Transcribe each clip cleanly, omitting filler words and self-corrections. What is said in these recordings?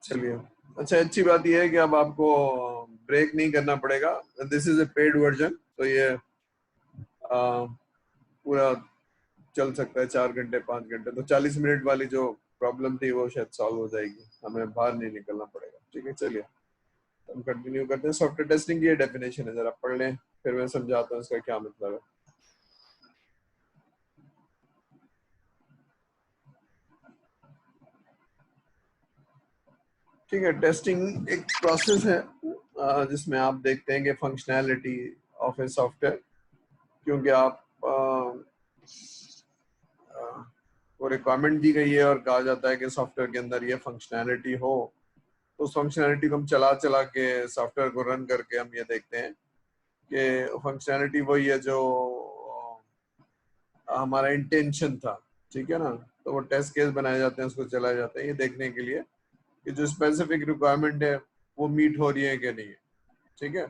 चलिए, अच्छा अच्छी बात यह है कि अब आपको ब्रेक नहीं करना पड़ेगा। This is a paid version, तो ये पूरा चल सकता है 4 घंटे 5 घंटे। तो 40 मिनट वाली जो प्रॉब्लम थी वो शायद सॉल्व हो जाएगी, हमें बाहर नहीं निकलना पड़ेगा। ठीक है, चलिए हम कंटिन्यू करते हैं। सॉफ्टवेयर टेस्टिंग की ये डेफिनेशन है, जरा पढ़ लें फिर मैं समझाता हूँ इसका क्या मतलब है। ठीक है, टेस्टिंग एक प्रोसेस है जिसमें आप देखते हैं कि फंक्शनैलिटी ऑफ ए सॉफ्टवेयर, क्योंकि आप वो रिक्वायरमेंट दी गई है और कहा जाता है कि सॉफ्टवेयर के अंदर ये फंक्शनैलिटी हो, तो उस फंक्शनैलिटी को हम चला चला के सॉफ्टवेयर को रन करके हम ये देखते हैं कि फंक्शनैलिटी वही है जो हमारा इंटेंशन था। ठीक है ना, तो वो टेस्ट केस बनाए जाते हैं, उसको चलाए जाते हैं ये देखने के लिए कि जो स्पेसिफिक रिक्वायरमेंट है वो मीट हो रही है कि नहीं है। ठीक है,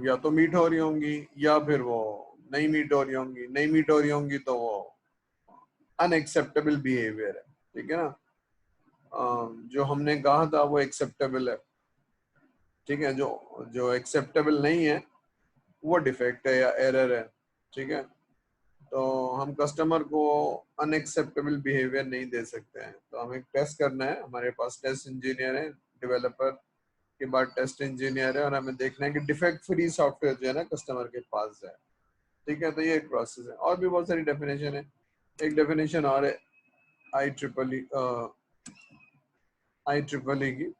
या तो मीट हो रही होंगी या फिर वो नहीं मीट हो रही होंगी। नहीं मीट हो रही होंगी तो वो अनएक्सेप्टेबल बिहेवियर है। ठीक है ना, जो हमने कहा था वो एक्सेप्टेबल है। ठीक है, जो जो एक्सेप्टेबल नहीं है वो डिफेक्ट है या एरर है। ठीक है, तो हम कस्टमर को अनएक्सेप्टेबल बिहेवियर नहीं दे सकते हैं। तो हमें टेस्ट करना है, हमारे पास टेस्ट इंजीनियर है, डेवलपर के बाद टेस्ट इंजीनियर है, और हमें देखना है कि डिफेक्ट फ्री सॉफ्टवेयर जो है ना कस्टमर के पास जाए। ठीक है, तो ये एक प्रोसेस है। और भी बहुत सारी डेफिनेशन है। एक डेफिनेशन और है आई ट्रिपल ई की,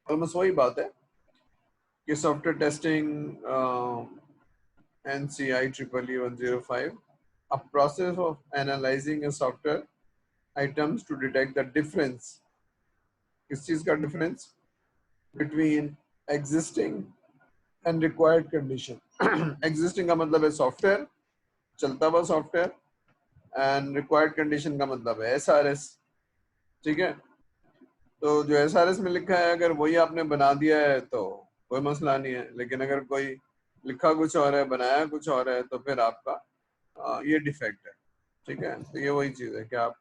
ऑलमोस्ट वही बात है कि software testing NCI triple E 105, a process of analyzing a software items to detect the difference, किस चीज का difference, between existing and required condition. Existing का मतलब है सॉफ्टवेयर, चलता हुआ सॉफ्टवेयर, एंड रिक्वायर्ड कंडीशन का मतलब है SRS। ठीक है, तो जो SRS में लिखा है अगर वही आपने बना दिया है तो कोई मसला नहीं है, लेकिन अगर कोई लिखा कुछ और है बनाया कुछ और है तो फिर आपका ये डिफेक्ट है। ठीक है, तो ये वही चीज है कि आप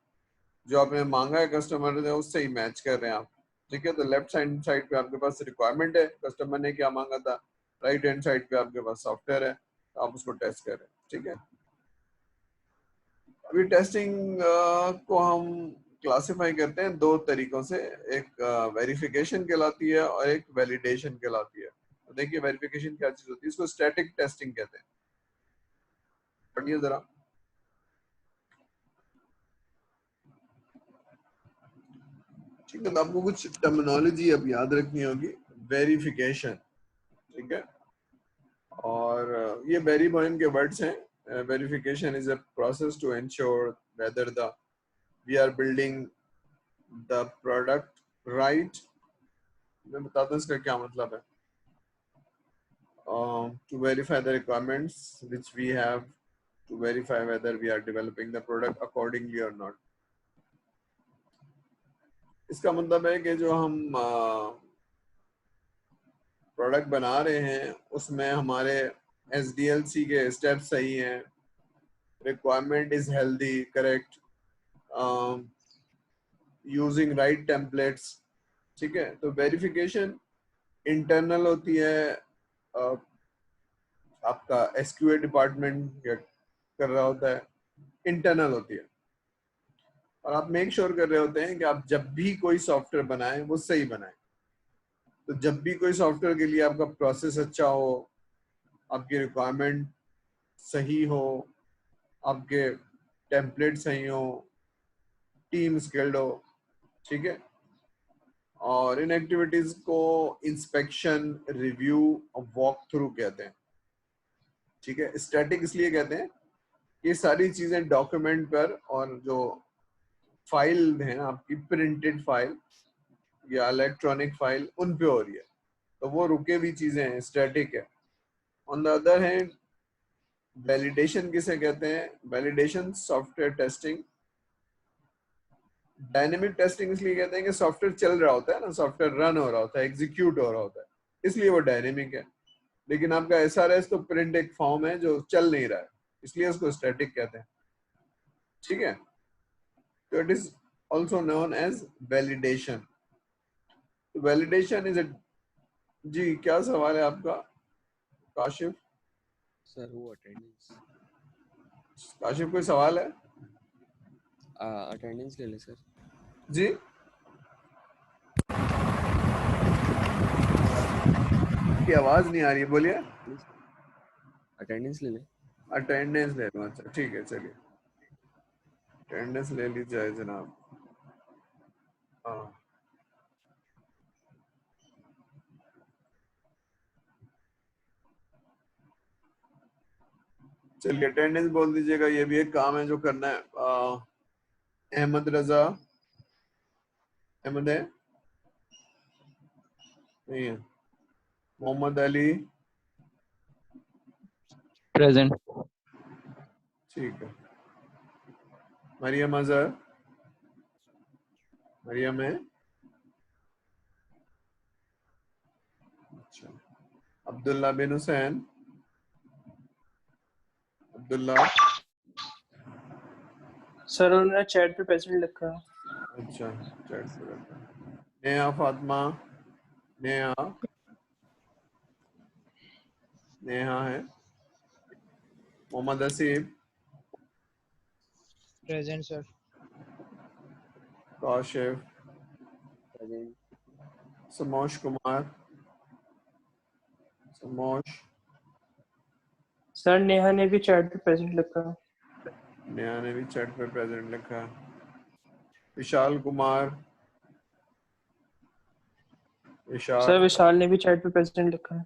जो आपने मांगा है कस्टमर ने उससे ही मैच कर रहे हैं आप। ठीक है, तो लेफ्ट साइड साइड पे आपके पास रिक्वायरमेंट है, कस्टमर ने क्या मांगा था, राइट हैंड साइड पे आपके पास सॉफ्टवेयर है, तो आप उसको टेस्ट कर रहे हैं। ठीक है, अभी टेस्टिंग को हम क्लासिफाई करते हैं दो तरीकों से, एक वेरिफिकेशन कहलाती है और एक वैलिडेशन कहलाती है। तो देखिए वेरिफिकेशन क्या चीज होती है, इसको स्टैटिक टेस्टिंग कहते हैं। पढ़िए जरा। ठीक है, तो आपको कुछ टर्मिनोलॉजी अब याद रखनी होगी। वेरिफिकेशन, ठीक है, और ये वेरी बॉयन के वर्ड्स हैं। Verification is a process to ensure whether the we are building the product right. मैं बताता हूँ इसका क्या मतलब है। To verify the requirements which we have, to verify whether we are developing the product accordingly or not. इसका मतलब है कि जो हम प्रोडक्ट बना रहे हैं उसमें हमारे SDLC के स्टेप सही हैं, requirement is healthy, correct, using right templates. ठीक है, तो वेरिफिकेशन इंटरनल होती है, आपका SQA डिपार्टमेंट कर रहा होता है, इंटरनल होती है, और आप मेक श्योर कर रहे होते हैं कि आप जब भी कोई सॉफ्टवेयर बनाएं वो सही बनाएं। तो जब भी कोई सॉफ्टवेयर के लिए आपका प्रोसेस अच्छा हो, आपकी रिक्वायरमेंट सही हो, आपके टेम्पलेट सही हो, टीम स्किल्ड हो। ठीक है, और इन एक्टिविटीज को इंस्पेक्शन, रिव्यू और वॉक थ्रू कहते हैं। ठीक है, स्टैटिक इसलिए कहते हैं कि सारी चीजें डॉक्यूमेंट पर और जो फाइल है आपकी प्रिंटेड फाइल या इलेक्ट्रॉनिक फाइल उन पे हो रही है, तो वो रुके हुई चीजें हैं, स्टैटिक है। On the other hand validation किसे कहते हैं, validation software testing. Dynamic testing इसलिए कहते हैं कि सॉफ्टवेयर चल रहा होता है ना, सॉफ्टवेयर रन हो रहा होता है, एग्जीक्यूट हो रहा होता है, इसलिए वो डायनेमिक है। लेकिन आपका SRS तो प्रिंट एक फॉर्म है जो चल नहीं रहा है, इसलिए उसको स्टैटिक कहते हैं। ठीक है, तो it is also known as validation. Validation is a जी क्या सवाल है आपका काशिफ? सर वो अटेंडेंस काशिफ कोई सवाल है? अटेंडेंस ले ले सर। जी की आवाज नहीं आ रही है, बोलिए। अटेंडेंस ले ले। अटेंडेंस ले लो, अच्छा ठीक है, चलिए अटेंडेंस ले ली जाए जनाब। हाँ चलिए अटेंडेंस बोल दीजिएगा, ये भी एक काम है जो करना है। अहमद रजा, अहमद है नहीं है। मोहम्मद अली, प्रेजेंट। ठीक है। मरियम अजहर, मरियम है, अच्छा। अब्दुल्ला बिन हुसैन, अब्दुल्ला, सर उन्होंने चैट पे प्रेजेंट लिखा है। अच्छा चैट पे रखा है। नेहा फातिमा, नेहा, नेहा है। Mohammad Haseeb, present sir. Kashif, present. Somesh Kumar, Somesh, sir Neha ने भी चैट पे प्रेजेंट लिखा है। नेहा ने भी चैट पे प्रेजेंट लिखा है। विशाल कुमार, विशाल, सर विशाल ने भी चैट पे प्रेजेंट लिखा है।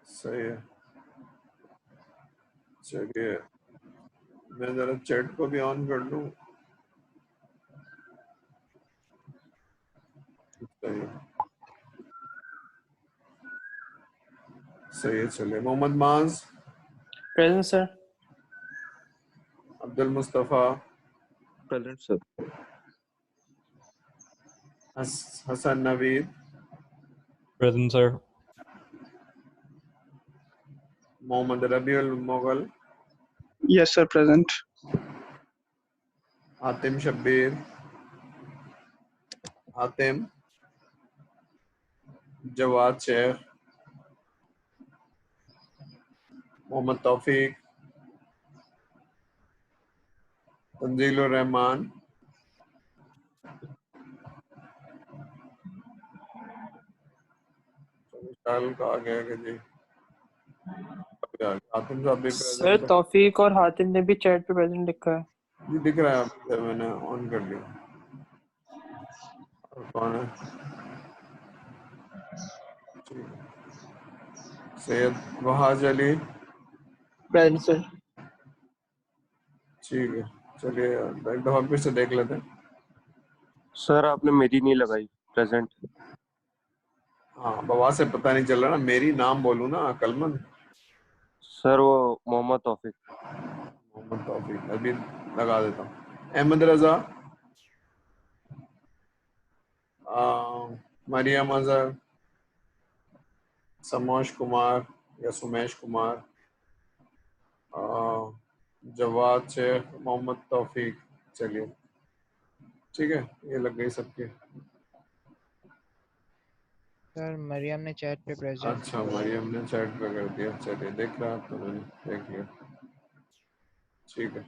सही है। चलिए मैं जरा चैट को भी ऑन कर लूं। सही है, सही है। चलिए Mohammad Maaz, present sir. Abdul Mustafa, present sir. Hasan Naveed, present sir. Mohammad Rabiul Mughal, yes sir present. Hatim Shabbir, Hatim, Jawad Shaikh, Mohammad Taufiq, Tanzilur Rahman, Vishal का आ गया कि जी हातिम साहब भी सर प्रेजेंट है। तौफीक और हातिम ने भी चैट पे प्रेजेंट लिखा है। जी दिख रहा है आपको, मैंने ऑन कर लिया। और कौन है? Syed Wahaj Ali, present sir. ठीक है। चलिए एक दफा फिर से देख लेते हैं। सर आपने मेरी नहीं लगाई। प्रेजेंट। हाँ बवा से पता नहीं चल रहा ना, मेरी नाम बोलूँ ना अकलमंद। सर वो मोहम्मद तौफीक। मोहम्मद तौफीक अभी लगा देता हूँ। अहमद रजा, मरियम अजहर, समोश कुमार या सुमेश कुमार, जवाद शेख, मोहम्मद तौफीक। चलिए ठीक है, ये लग गई सबकी। सर मरियम ने चैट पे प्रेजेंट। अच्छा मरियम ने चैट पे कर दिया, चलिए देख रहा तो मैंने देख लिया, ठीक है।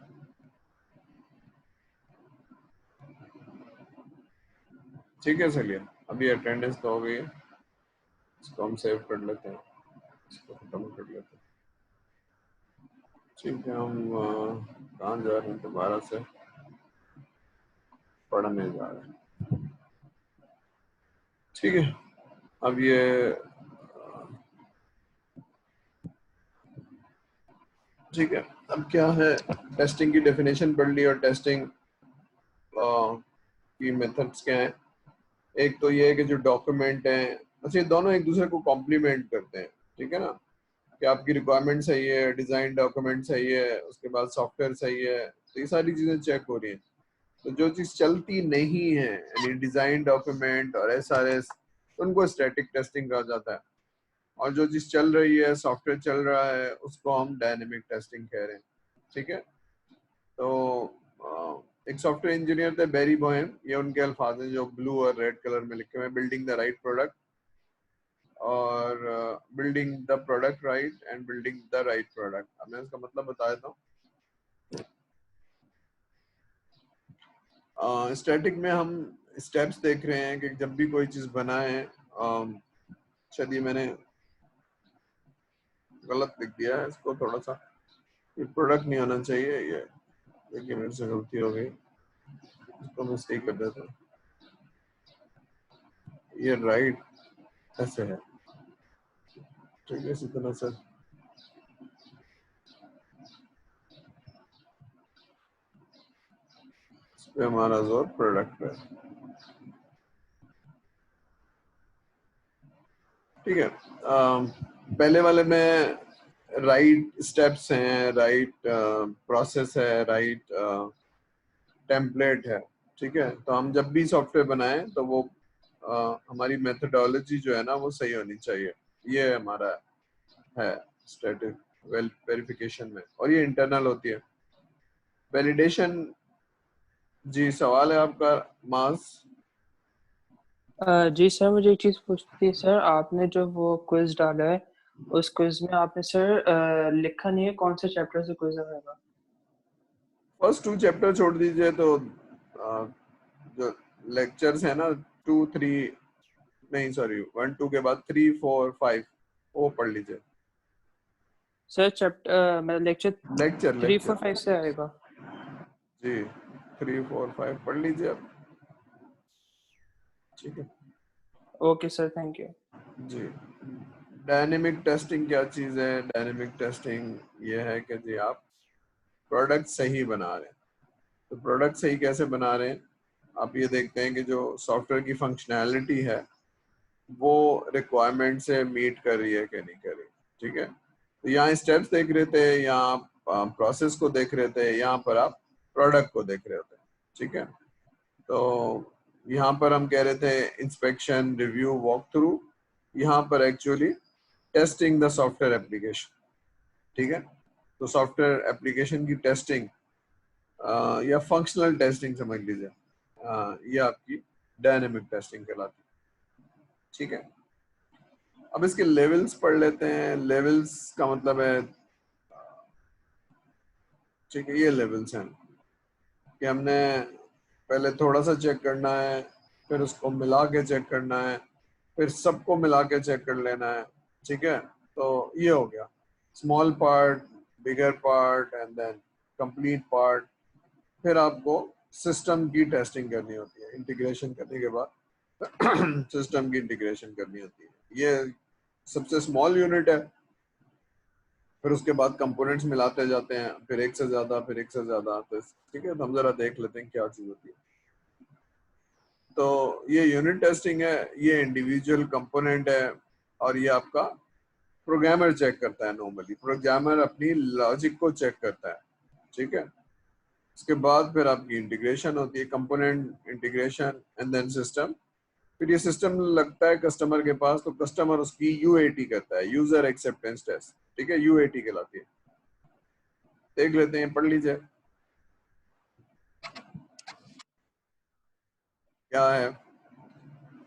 ठीक है चलिए, अभी अटेंडेंस तो हो गई है, इसको हम सेव कर लेते हैं, इसको खत्म कर लेते हैं। ठीक है, हम कहाँ जा रहे हैं? दोबारा से पढ़ने जा रहे हैं, ठीक है। अब ये ठीक है, अब क्या है, टेस्टिंग की डेफिनेशन पढ़ ली और टेस्टिंग की मेथड्स क्या हैं। एक तो ये है कि जो डॉक्यूमेंट हैं, अच्छा ये दोनों एक दूसरे को कॉम्प्लीमेंट करते हैं, ठीक है ना, कि आपकी रिक्वायरमेंट सही है, डिज़ाइन डॉक्यूमेंट सही है, उसके बाद सॉफ्टवेयर सही है, तो ये सारी चीज़ें चेक हो रही हैं। तो जो चीज़ चलती नहीं है यानी डिज़ाइन डॉक्यूमेंट और SRS, उनको स्टैटिक टेस्टिंग कहा जाता है, और जो चीज़ चल रही है, सॉफ्टवेयर चल रहा है, उसको हम डायनेमिक टेस्टिंग कह रहे हैं, ठीक है। तो एक सॉफ्टवेयर इंजीनियर थे बेरी बोहेम, ये उनके अल्फाज हैं जो ब्लू और रेड कलर में लिखे हुए हैं, बिल्डिंग द राइट प्रोडक्ट और building the product right and building the right product. अब मैं इसका मतलब बता देता हूँ। स्टैटिक में हम स्टेप्स देख रहे हैं कि जब भी कोई चीज बनाए, शायद ये मैंने गलत लिख दिया है इसको, थोड़ा सा ये प्रोडक्ट नहीं आना चाहिए, ये देखिए मेरे से गलती हो गई, इसको मिस्टेक कर देता हूँ। ये राइट ऐसे है, ठीक है, इसी तरह से इस पे हमारा जोर प्रोडक्ट पे, ठीक है। पहले वाले में राइट स्टेप्स हैं, राइट प्रोसेस है, राइट टेम्पलेट है, ठीक है। तो हम जब भी सॉफ्टवेयर बनाएं तो वो हमारी मेथोडोलॉजी जो है ना वो सही होनी चाहिए। ये हमारा है स्टैटिक वेरिफिकेशन में, और ये इंटरनल होती है। वैलिडेशन, जी सवाल है आपका मास? जी सर, मुझे एक चीज़ पूछनी थी सर। आपने जो वो क्विज डाला है, उस क्विज में आपने सर लिखा नहीं है कौन से चैप्टर से क्विज आएगा। फर्स्ट 2 चैप्टर छोड़ दीजिए, तो जो लेक्चर्स है ना 2 3 नहीं सॉरी 1 2 के बाद 3 4 5 वो पढ़ लीजिए। सर चैप्टर मतलब लेक्चर लेक्चर 3 4 5 से आएगा। जी 3 4 5 पढ़ लीजिए अब, ठीक है। Okay sir, thank you. जी डायनेमिक टेस्टिंग क्या चीज़ है? डायनेमिक टेस्टिंग ये है कि जी आप प्रोडक्ट सही बना रहे हैं। तो प्रोडक्ट सही कैसे बना रहे हैं? आप ये देखते हैं कि जो सॉफ्टवेयर की फंक्शनैलिटी है वो रिक्वायरमेंट से मीट कर रही है कि नहीं कर रही, ठीक है। तो यहाँ स्टेप्स देख रहे थे, यहाँ प्रोसेस को देख रहे थे, यहाँ पर आप प्रोडक्ट को देख रहे थे, ठीक है। तो यहाँ पर हम कह रहे थे इंस्पेक्शन, रिव्यू, वॉक थ्रू, यहाँ पर actually testing the software application, ठीक है। तो सॉफ्टवेयर एप्लीकेशन की टेस्टिंग या फंक्शनल टेस्टिंग समझ लीजिए, ये आपकी डायनेमिक टेस्टिंग कहलाती है, ठीक है। अब इसके लेवल्स पढ़ लेते हैं। लेवल्स का मतलब है, ठीक है, ये लेवल्स हैं कि हमने पहले थोड़ा सा चेक करना है, फिर उसको मिला के चेक करना है, फिर सबको मिला के चेक कर लेना है, ठीक है। तो ये हो गया small part, bigger part and then complete part. फिर आपको सिस्टम की टेस्टिंग करनी होती है, इंटीग्रेशन करने के बाद सिस्टम की इंटीग्रेशन करनी होती है। ये सबसे स्मॉल यूनिट है, फिर उसके बाद कंपोनेंट्स मिलाते जाते हैं, फिर एक से ज्यादा, फिर एक से ज्यादा। तो ठीक है, तो हम जरा देख लेते हैं क्या चीज होती है। तो ये यूनिट टेस्टिंग है, ये इंडिविजुअल कंपोनेंट है, और ये आपका प्रोग्रामर चेक करता है। नॉर्मली प्रोग्रामर अपनी लॉजिक को चेक करता है, ठीक है। उसके बाद फिर आपकी इंटीग्रेशन होती है, component integration and then system. फिर ये सिस्टम लगता है कस्टमर के पास, तो कस्टमर उसकी यूएटी करता है, यूजर एक्सेप्टेंस टेस्ट, ठीक है, यूएटी कहलाती है। देख लेते हैं, पढ़ लीजिए क्या है।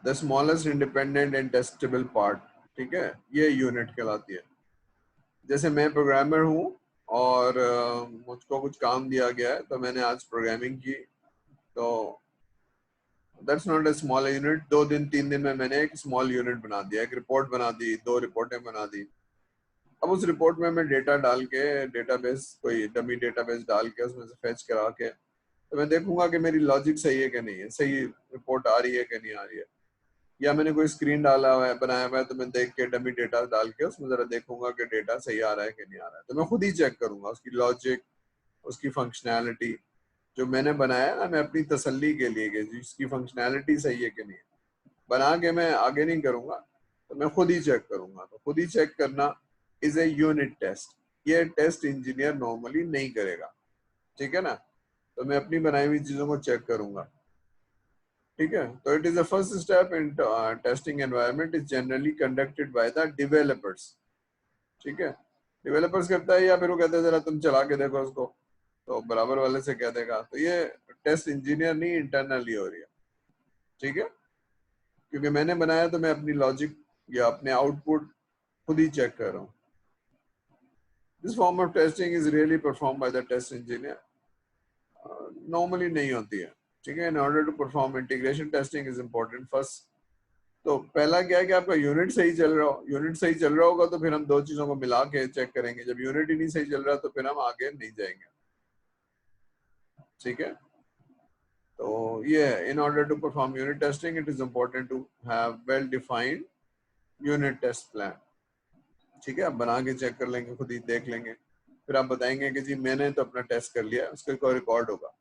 The smallest independent and testable part, ठीक है, ये यूनिट कहलाती है। जैसे मैं प्रोग्रामर हूँ और मुझको कुछ काम दिया गया है, तो मैंने आज प्रोग्रामिंग की, तो that's not a small unit. 2 दिन 3 दिन में मैंने एक स्मॉल यूनिट बना दिया, एक रिपोर्ट बना दी, 2 रिपोर्टें बना दी। अब उस रिपोर्ट में मैं डेटा डाल के, डेटाबेस कोई डमी डेटाबेस डाल के उसमें से फेच करा के, तो मैं देखूंगा कि मेरी लॉजिक सही है कि नहीं है, सही रिपोर्ट आ रही है कि नहीं आ रही है। या मैंने कोई स्क्रीन डाला हुआ है, बनाया हुआ है, तो मैं देख के डमी डेटा डाल के उसमें जरा देखूंगा कि डेटा सही आ रहा है कि नहीं आ रहा है। तो मैं खुद ही चेक करूंगा उसकी लॉजिक, उसकी फंक्शनैलिटी जो मैंने बनाया ना, मैं अपनी तसल्ली के लिए कि इसकी फंक्शनैलिटी सही है कि नहीं है, बना के मैं आगे नहीं करूंगा, तो मैं खुद ही चेक करूंगा। तो खुद ही चेक करना इज ए यूनिट टेस्ट। ये टेस्ट इंजीनियर नॉर्मली नहीं करेगा, ठीक है ना। तो मैं अपनी बनाई हुई चीजों को चेक करूंगा, ठीक है। तो it is the first step in testing environment is generally conducted by the developers, ठीक है। डेवलपर्स करता है, या फिर वो कहते हैं जरा तुम चला के देखो उसको, तो बराबर वाले से कह देगा। तो ये टेस्ट इंजीनियर नहीं, इंटरनली हो रही है, ठीक है, क्योंकि मैंने बनाया तो मैं अपनी लॉजिक या अपने आउटपुट खुद ही चेक कर रहा हूँ. This form of testing is really perform by the test engineer. Normally नहीं होती है, ठीक है. In order to perform integration testing is important. First तो पहला क्या है कि आपका यूनिट सही चल रहा हो. यूनिट सही चल रहा होगा तो फिर हम दो चीजों को मिला के चेक करेंगे. जब यूनिट ही नहीं सही चल रहा तो फिर हम आगे नहीं जाएंगे, ठीक है. तो ये in order to perform unit testing it is important to have well defined unit test plan, ठीक है. आप बना के चेक कर लेंगे, खुद ही देख लेंगे, फिर आप बताएंगे कि जी मैंने तो अपना टेस्ट कर लिया, उसका कोई रिकॉर्ड होगा.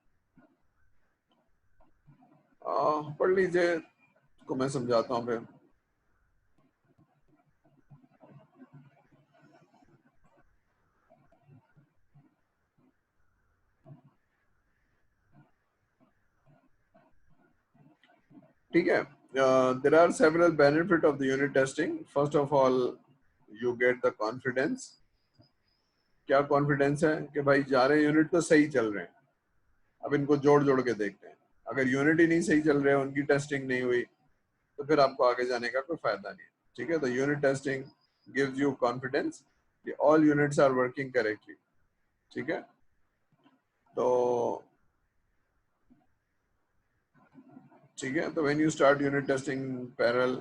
पढ़ लीजिए, को मैं समझाता हूँ फिर. ठीक है. There are several benefit of the unit testing. First of all, you get the confidence. क्या कॉन्फिडेंस है कि भाई जा रहे यूनिट तो सही चल रहे हैं, अब इनको जोड़ जोड़ के देखते हैं. अगर यूनिट ही नहीं सही चल रहे हैं, उनकी टेस्टिंग नहीं हुई, तो फिर आपको आगे जाने का कोई फायदा नहीं है, ठीक है. तो unit testing gives you confidence कि all units are working correctly, ठीक है. तो ठीक है, तो when you start unit testing parallel,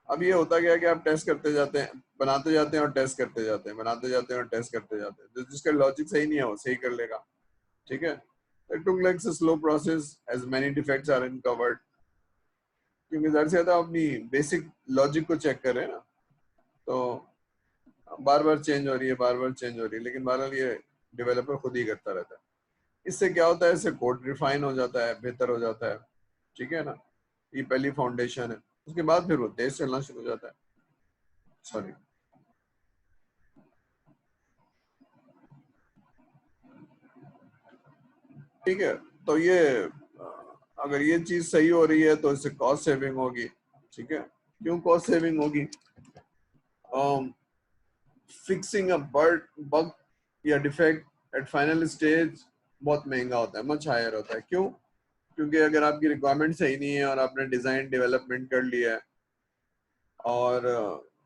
अब ये होता क्या है कि आप टेस्ट करते जाते हैं, बनाते जाते हैं और टेस्ट करते जाते हैं, बनाते जाते हैं और टेस्ट करते जाते हैं. तो जिसका लॉजिक सही नहीं है वो सही कर लेगा, ठीक है. It took like a slow process as many defects are uncovered, क्योंकि ज़्यादा से ज़्यादा अपनी बेसिक लॉजिक को चेक करें ना, तो बार बार चेंज हो रही है, बार बार चेंज हो रही है, लेकिन बहरहाल ये डेवलपर खुद ही करता रहता है. इससे क्या होता है, इससे कोड रिफाइन हो जाता है, बेहतर हो जाता है, ठीक है ना. ये पहली फाउंडेशन है, उसके बाद फिर वो तेज चलना शुरू हो जाता है. सॉरी, ठीक है. तो ये अगर ये चीज सही हो रही है तो इससे कॉस्ट सेविंग होगी, ठीक है. क्यों कॉस्ट सेविंग होगी? फिक्सिंग अ बग या डिफेक्ट एट फाइनल स्टेज बहुत महंगा होता है, मच हायर होता है. क्यों? क्योंकि अगर आपकी रिक्वायरमेंट सही नहीं है और आपने डिजाइन डेवलपमेंट कर लिया है और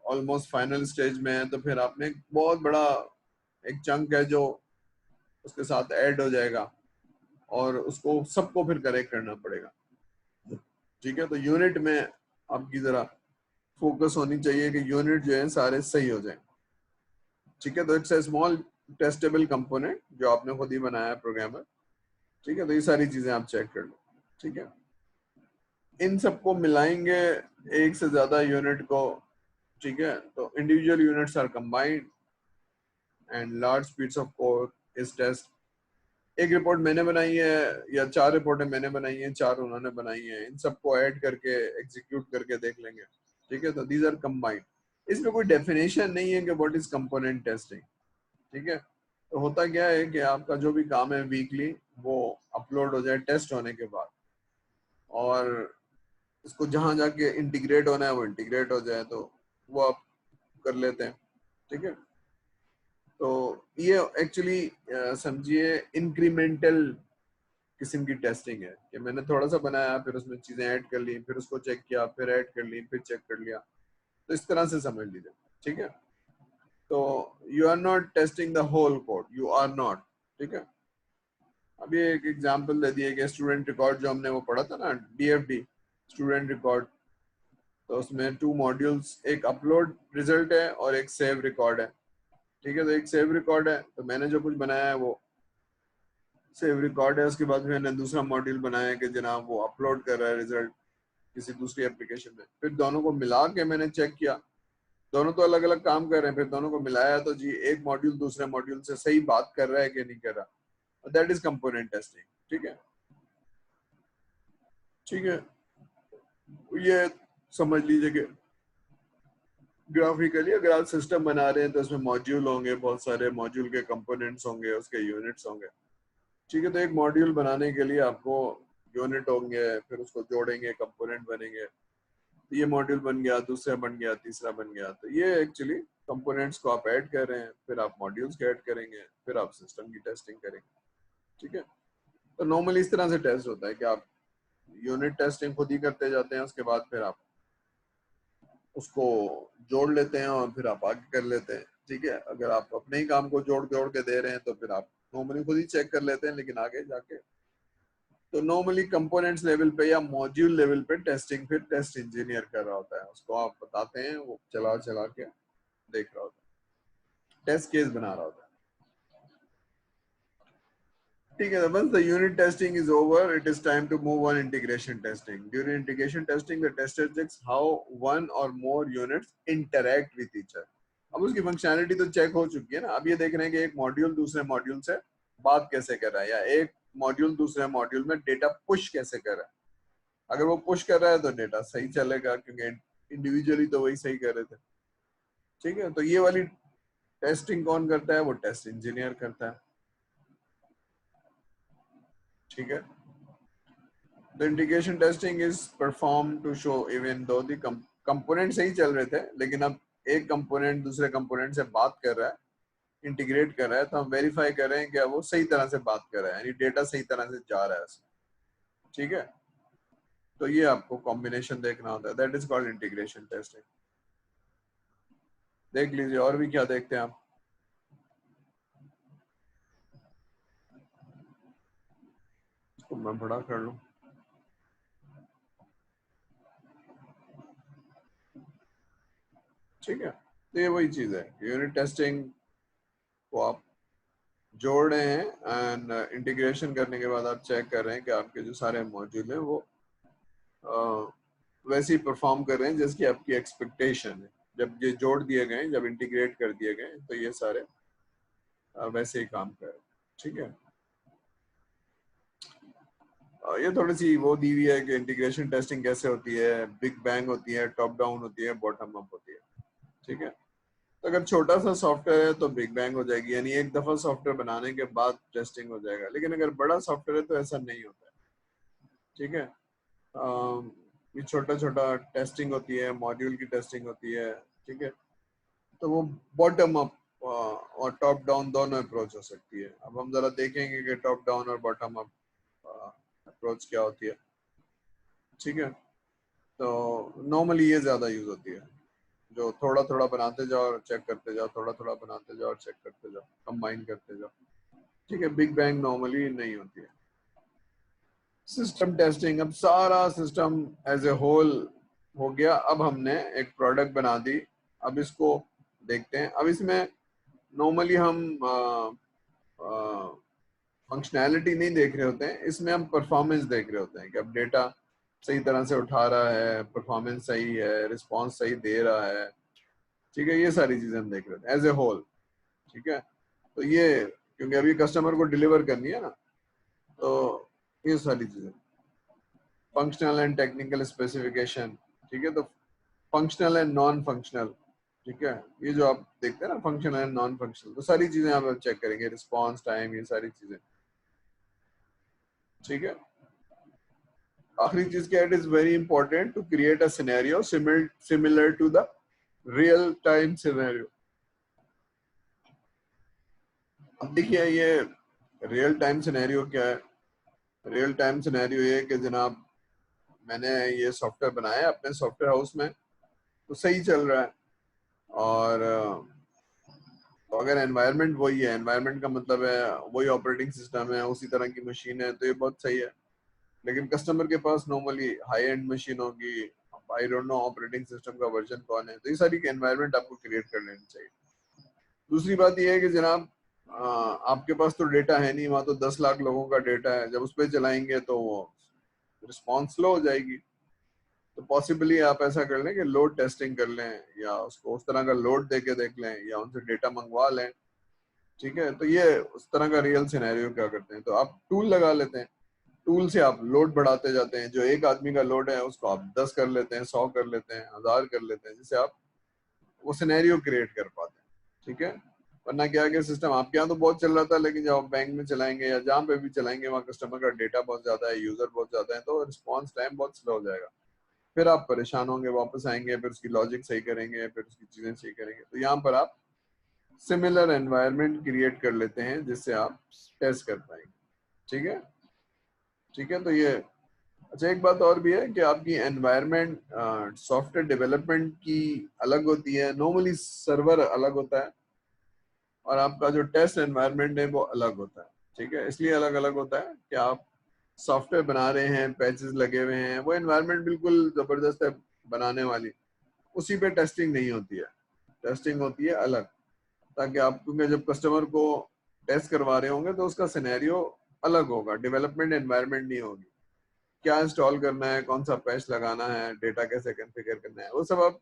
ऑलमोस्ट फाइनल स्टेज में है, तो फिर आपने एक बहुत बड़ा एक चंक है जो उसके साथ ऐड हो जाएगा और उसको सबको फिर करेक्ट करना पड़ेगा, ठीक है. तो यूनिट में आपकी जरा फोकस होनी चाहिए कि यूनिट जो है सारे सही हो जाएं, ठीक है. तो it's a small testable component जो आपने खुद ही बनाया है प्रोग्रामर, ठीक है. तो ये सारी चीजें आप चेक कर लो, ठीक है. इन सबको मिलाएंगे एक से ज्यादा यूनिट को, ठीक है. तो individual units are combined and large speeds of code is test. एक रिपोर्ट मैंने बनाई है या 4 रिपोर्टें मैंने बनाई हैं, 4 उन्होंने बनाई हैं, इन सबको ऐड करके एग्जीक्यूट करके देख लेंगे, ठीक है. तो दीज आर कंबाइंड. इसमें कोई डेफिनेशन नहीं है कि व्हाट इज कंपोनेंट टेस्टिंग, ठीक है. तो होता क्या है कि आपका जो भी काम है वीकली वो अपलोड हो जाए टेस्ट होने के बाद, और उसको जहां जाके इंटीग्रेट होना है वो इंटीग्रेट हो जाए, तो वो आप कर लेते हैं, ठीक है. तो ये एक्चुअली समझिए इंक्रीमेंटल किस्म की टेस्टिंग है कि मैंने थोड़ा सा बनाया, फिर उसमें चीजें ऐड कर ली, फिर उसको चेक किया, फिर ऐड कर ली, फिर चेक कर लिया. तो इस तरह से समझ लीजिए, ठीक है. तो you are not testing the whole code, you are not, ठीक है. अभी एक एग्जांपल दे दिए कि स्टूडेंट रिकॉर्ड जो हमने वो पढ़ा था ना, DFD स्टूडेंट रिकॉर्ड, तो उसमें 2 मॉड्यूल्स, एक अपलोड रिजल्ट है और एक सेव रिकॉर्ड है, ठीक है. तो एक सेव रिकॉर्ड है, तो मैंने जो कुछ बनाया है वो सेव रिकॉर्ड है. उसके बाद मैंने दूसरा मॉड्यूल बनाया कि जनाब वो अपलोड कर रहा है रिजल्ट किसी दूसरी एप्लीकेशन में. फिर दोनों को मिला के मैंने चेक किया, दोनों तो अलग अलग काम कर रहे हैं, फिर दोनों को मिलाया तो जी एक मॉड्यूल दूसरे मॉड्यूल से सही बात कर रहा है कि नहीं कर रहा. दैट इज कंपोनेंट टेस्टिंग, ठीक है. ठीक है, ये समझ लीजिए कि ग्राफिकली अगर आप सिस्टम बना रहे हैं तो उसमें मॉड्यूल होंगे, बहुत सारे मॉड्यूल के कंपोनेंट्स होंगे, उसके यूनिट्स होंगे, ठीक है. तो एक मॉड्यूल बनाने के लिए आपको यूनिट होंगे, फिर उसको जोड़ेंगे, कंपोनेंट बनेंगे. ये मॉड्यूल बन गया, दूसरा बन गया, तीसरा बन गया. तो ये एक्चुअली कंपोनेंट्स को आप ऐड कर रहे हैं, फिर आप मॉड्यूल्स को ऐड करेंगे, फिर आप सिस्टम की टेस्टिंग करेंगे, ठीक है. तो नॉर्मली इस तरह से टेस्ट होता है कि आप यूनिट टेस्टिंग खुद ही करते जाते हैं, उसके बाद फिर आप उसको जोड़ लेते हैं और फिर आप आगे कर लेते हैं। ठीक है, अगर आप अपने ही काम को जोड़ जोड़ के दे रहे हैं तो फिर आप नॉर्मली खुद ही चेक कर लेते हैं, लेकिन आगे जाके तो नॉर्मली कंपोनेंट्स लेवल पे या मॉड्यूल लेवल पे टेस्टिंग फिर टेस्ट इंजीनियर कर रहा होता है, उसको आप बताते हैं, वो चला चला के देख रहा होता है, टेस्ट केस बना रहा होता है। ठीक है, once the unit testing is over, it is time to move on integration testing. During integration testing, the tester checks how one or more units interact with each other. अब उसकी functionality तो check हो चुकी है ना, अब ये देख रहे हैं कि एक मॉड्यूल दूसरे मॉड्यूल से बात कैसे कर रहा है, या एक मॉड्यूल दूसरे मॉड्यूल में डेटा पुश कैसे कर रहा है। अगर वो पुश कर रहा है तो डेटा सही चलेगा, क्योंकि इंडिविजुअली तो वही सही कर रहे थे। ठीक है, तो ये वाली टेस्टिंग कौन करता है? वो टेस्ट इंजीनियर करता है। ठीक है, the integration testing is performed to show even though the component सही चल रहे थे, लेकिन अब एक कंपोनेंट दूसरे कंपोनेंट से बात कर रहा है, इंटीग्रेट कर रहा है, तो हम वेरीफाई कर रहे हैं कि वो सही तरह से बात कर रहा है, यानी डेटा सही तरह से जा रहा है उसमें। ठीक है, तो ये आपको कॉम्बिनेशन देखना होता है, that is called integration testing. देख लीजिए और भी क्या देखते हैं आप। इसको मैं बड़ा कर लूं। ठीक है, तो ये वही चीज है, यूनिट टेस्टिंग को आप जोड़ रहे हैं एंड इंटीग्रेशन करने के बाद आप चेक कर रहे हैं कि आपके जो सारे मॉड्यूल हैं वो वैसे ही परफॉर्म कर रहे हैं जिसकी आपकी एक्सपेक्टेशन है। जब ये जोड़ दिए गए, जब इंटीग्रेट कर दिए गए, तो ये सारे वैसे ही काम कर रहे हैं। ठीक है, ये थोड़ी सी वो दी हुई है कि इंटीग्रेशन टेस्टिंग कैसे होती है, बिग बैंग होती है, टॉप डाउन होती है, बॉटम अप होती है। ठीक है, तो अगर छोटा सा सॉफ्टवेयर है तो बिग बैंग हो जाएगी, यानी एक दफा सॉफ्टवेयर बनाने के बाद टेस्टिंग हो जाएगा, लेकिन अगर बड़ा सॉफ्टवेयर है तो ऐसा नहीं होता है। ठीक है, ये छोटा छोटा टेस्टिंग होती है, मॉड्यूल की टेस्टिंग होती है। ठीक है, तो वो बॉटम अप और टॉप डाउन दोनों अप्रोच हो सकती है। अब हम जरा देखेंगे कि टॉप डाउन और बॉटम अप अप्रोच क्या होती है। ठीक है, तो नॉर्मली ये ज्यादा यूज होती है, जो थोड़ा थोड़ा बनाते जाओ और चेक करते जाओ, थोड़ा थोड़ा बनाते जाओ और चेक करते जाओ, कंबाइन करते जाओ। ठीक है, बिग बैंग नॉर्मली नहीं होती है। सिस्टम टेस्टिंग, अब सारा सिस्टम एज ए होल हो गया, अब हमने एक प्रोडक्ट बना दी, अब इसको देखते हैं। अब इसमें नॉर्मली हम फंक्शनैलिटी नहीं देख रहे होते हैं, इसमें हम परफॉर्मेंस देख रहे होते हैं कि अब डेटा सही तरह से उठा रहा है, परफॉर्मेंस सही है, रिस्पॉन्स सही दे रहा है। ठीक है, ये सारी चीजें हम देख रहे हैं एज ए होल। ठीक है, तो ये क्योंकि अभी कस्टमर को डिलीवर करनी है ना, तो ये सारी चीजें, फंक्शनल एंड टेक्निकल स्पेसिफिकेशन। ठीक है, तो फंक्शनल एंड नॉन फंक्शनल। ठीक है, ये जो आप देखते हैं ना, फंक्शनल एंड नॉन फंक्शनल, तो सारी चीजें आप चेक करेंगे, रिस्पॉन्स टाइम, ये सारी चीजें। ठीक है, आखिरी चीज क्या, it is very important to create a scenario similar to the real time scenario. अब देखिए, ये रियल टाइम सिनेरियो क्या है? रियल टाइम सिनेरियो ये कि जनाब मैंने ये सॉफ्टवेयर बनाया अपने सॉफ्टवेयर हाउस में, तो सही चल रहा है, और तो अगर एनवायरनमेंट वही है, एनवायरनमेंट का मतलब है वही ऑपरेटिंग सिस्टम है, उसी तरह की मशीन है, तो ये बहुत सही है। लेकिन कस्टमर के पास नॉर्मली हाई एंड मशीन होगी, I don't know operating system का वर्जन कौन है, तो ये सारी एनवायरनमेंट आपको क्रिएट कर लेनी चाहिए। दूसरी बात ये है कि जनाब आपके पास तो डेटा है नहीं, वहाँ तो 10 लाख लोगों का डेटा है, जब उस पर चलाएंगे तो वो रिस्पॉन्स स्लो हो जाएगी। तो पॉसिबली आप ऐसा कर लें कि लोड टेस्टिंग कर लें, या उसको उस तरह का लोड दे के देख लें, या उनसे डेटा मंगवा लें। ठीक है, तो ये उस तरह का रियल सिनेरियो क्या करते हैं, तो आप टूल लगा लेते हैं, टूल से आप लोड बढ़ाते जाते हैं, जो एक आदमी का लोड है उसको आप 10 कर लेते हैं, 100 कर लेते हैं, 1000 कर लेते हैं, जिससे आप वो सिनेरियो क्रिएट कर पाते हैं। ठीक है, वरना क्या है कि सिस्टम आपके यहाँ तो बहुत चल रहा था, लेकिन जब आप बैंक में चलाएंगे या जहाँ पे भी चलाएंगे वहाँ कस्टमर का डेटा बहुत ज्यादा है, यूजर बहुत ज्यादा है, तो रिस्पॉन्स टाइम बहुत स्लो हो जाएगा, फिर आप परेशान होंगे, वापस आएंगे, फिर उसकी लॉजिक सही करेंगे, फिर उसकी चीजें सही करेंगे। तो यहाँ पर आप सिमिलर एनवायरनमेंट क्रिएट कर लेते हैं जिससे आप टेस्ट कर पाएंगे। ठीक है, ठीक है, तो ये अच्छा, एक बात और भी है कि आपकी एनवायरनमेंट सॉफ्टवेयर डेवलपमेंट की अलग होती है, नॉर्मली सर्वर अलग होता है और आपका जो टेस्ट एनवायरनमेंट है वो अलग होता है। ठीक है, इसलिए अलग अलग होता है कि आप सॉफ्टवेयर बना रहे हैं, पैचेस लगे हुए हैं, वो एनवायरनमेंट बिल्कुल जबरदस्त है बनाने वाली, उसी पे टेस्टिंग नहीं होती है, टेस्टिंग होती है अलग, ताकि आप, क्योंकि जब कस्टमर को टेस्ट करवा रहे होंगे तो उसका सिनेरियो अलग होगा, डेवलपमेंट एनवायरनमेंट नहीं होगी, क्या इंस्टॉल करना है, कौन सा पैच लगाना है, डेटा कैसे कॉन्फ़िगर करना है, वो सब आप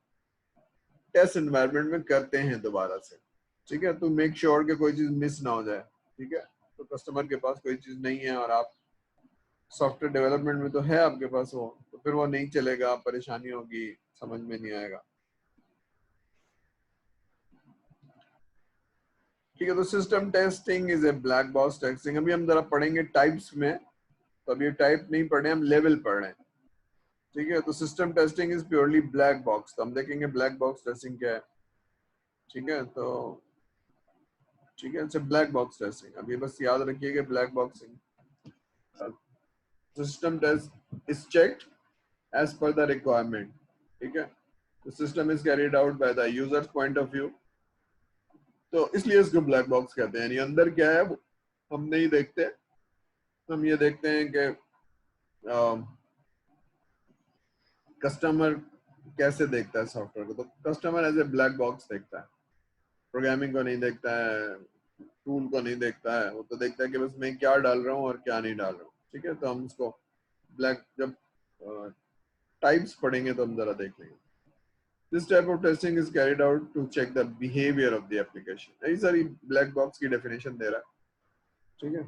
टेस्ट एनवायरनमेंट में करते हैं दोबारा से। ठीक है, तो मेक श्योर कि कोई चीज मिस ना हो जाए। ठीक है, तो कस्टमर के पास कोई चीज नहीं है और आप सॉफ्टवेयर डेवलपमेंट में तो है आपके पास वो, तो फिर वो नहीं चलेगा, परेशानी होगी, समझ में नहीं आएगा। ठीक है, तो system testing is a black box testing. अभी हम जरा पढ़ेंगे टाइप्स में, तो अभी टाइप नहीं पढ़े, हम लेवल पढ़ रहे हैं। ठीक है, तो system testing is purely black box, तो हम देखेंगे ब्लैक बॉक्स टेस्टिंग क्या है। ठीक है, तो ठीक है, अच्छा, ब्लैक बॉक्स टेस्टिंग, अभी बस याद रखिए कि black boxing system test is checked as per the requirement. ठीक है, the system is carried out by the user's point of view, तो इसलिए इसको ब्लैक बॉक्स कहते हैं। यानी अंदर क्या है वो हम नहीं देखते, हम ये देखते हैं कि कस्टमर कैसे देखता है सॉफ्टवेयर को, तो customer as a black box देखता है, प्रोग्रामिंग को नहीं देखता है, टूल को नहीं देखता है, वो तो देखता है कि बस मैं क्या डाल रहा हूँ और क्या नहीं डाल रहा हूँ। ठीक है, तो हम उसको ब्लैक, जब टाइप्स पढ़ेंगे तो हम जरा देख लेंगे। This type of testing is carried out to check the behavior of the application. यही सारी ब्लैक बॉक्स की डेफिनेशन दे रहा है। ठीक है,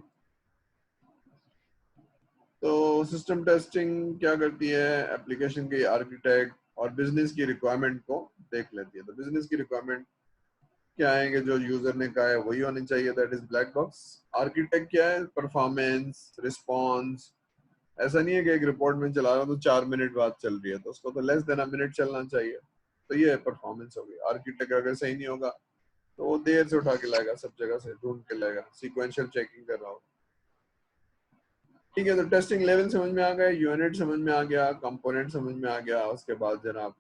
तो सिस्टम टेस्टिंग क्या करती है, एप्लीकेशन के आर्किटेक्ट और बिजनेस की रिक्वायरमेंट को देख लेती है। तो बिजनेस की रिक्वायरमेंट क्या है कि जो यूजर ने कहा है वही होनी चाहिए, that is black box. Architect क्या है, परफॉर्मेंस, रिस्पॉन्स। ऐसा नहीं है कि एक रिपोर्ट में चला रहा हूँ तो 4 मिनट बाद चल रही है, तो उसको तो लेस देन अ मिनट चलना चाहिए, तो ये परफॉर्मेंस होगी। आर्किटेक्ट अगर सही नहीं होगा तो वो देर से उठा के लाएगा, सब जगह से ढूंढ के लाएगा, सीक्वेंशियल चेकिंग कर रहा हो। ठीक है, तो टेस्टिंग लेवल समझ में आ गया, यूनिट समझ में आ गया, कंपोनेंट समझ में आ गया, उसके बाद जनाब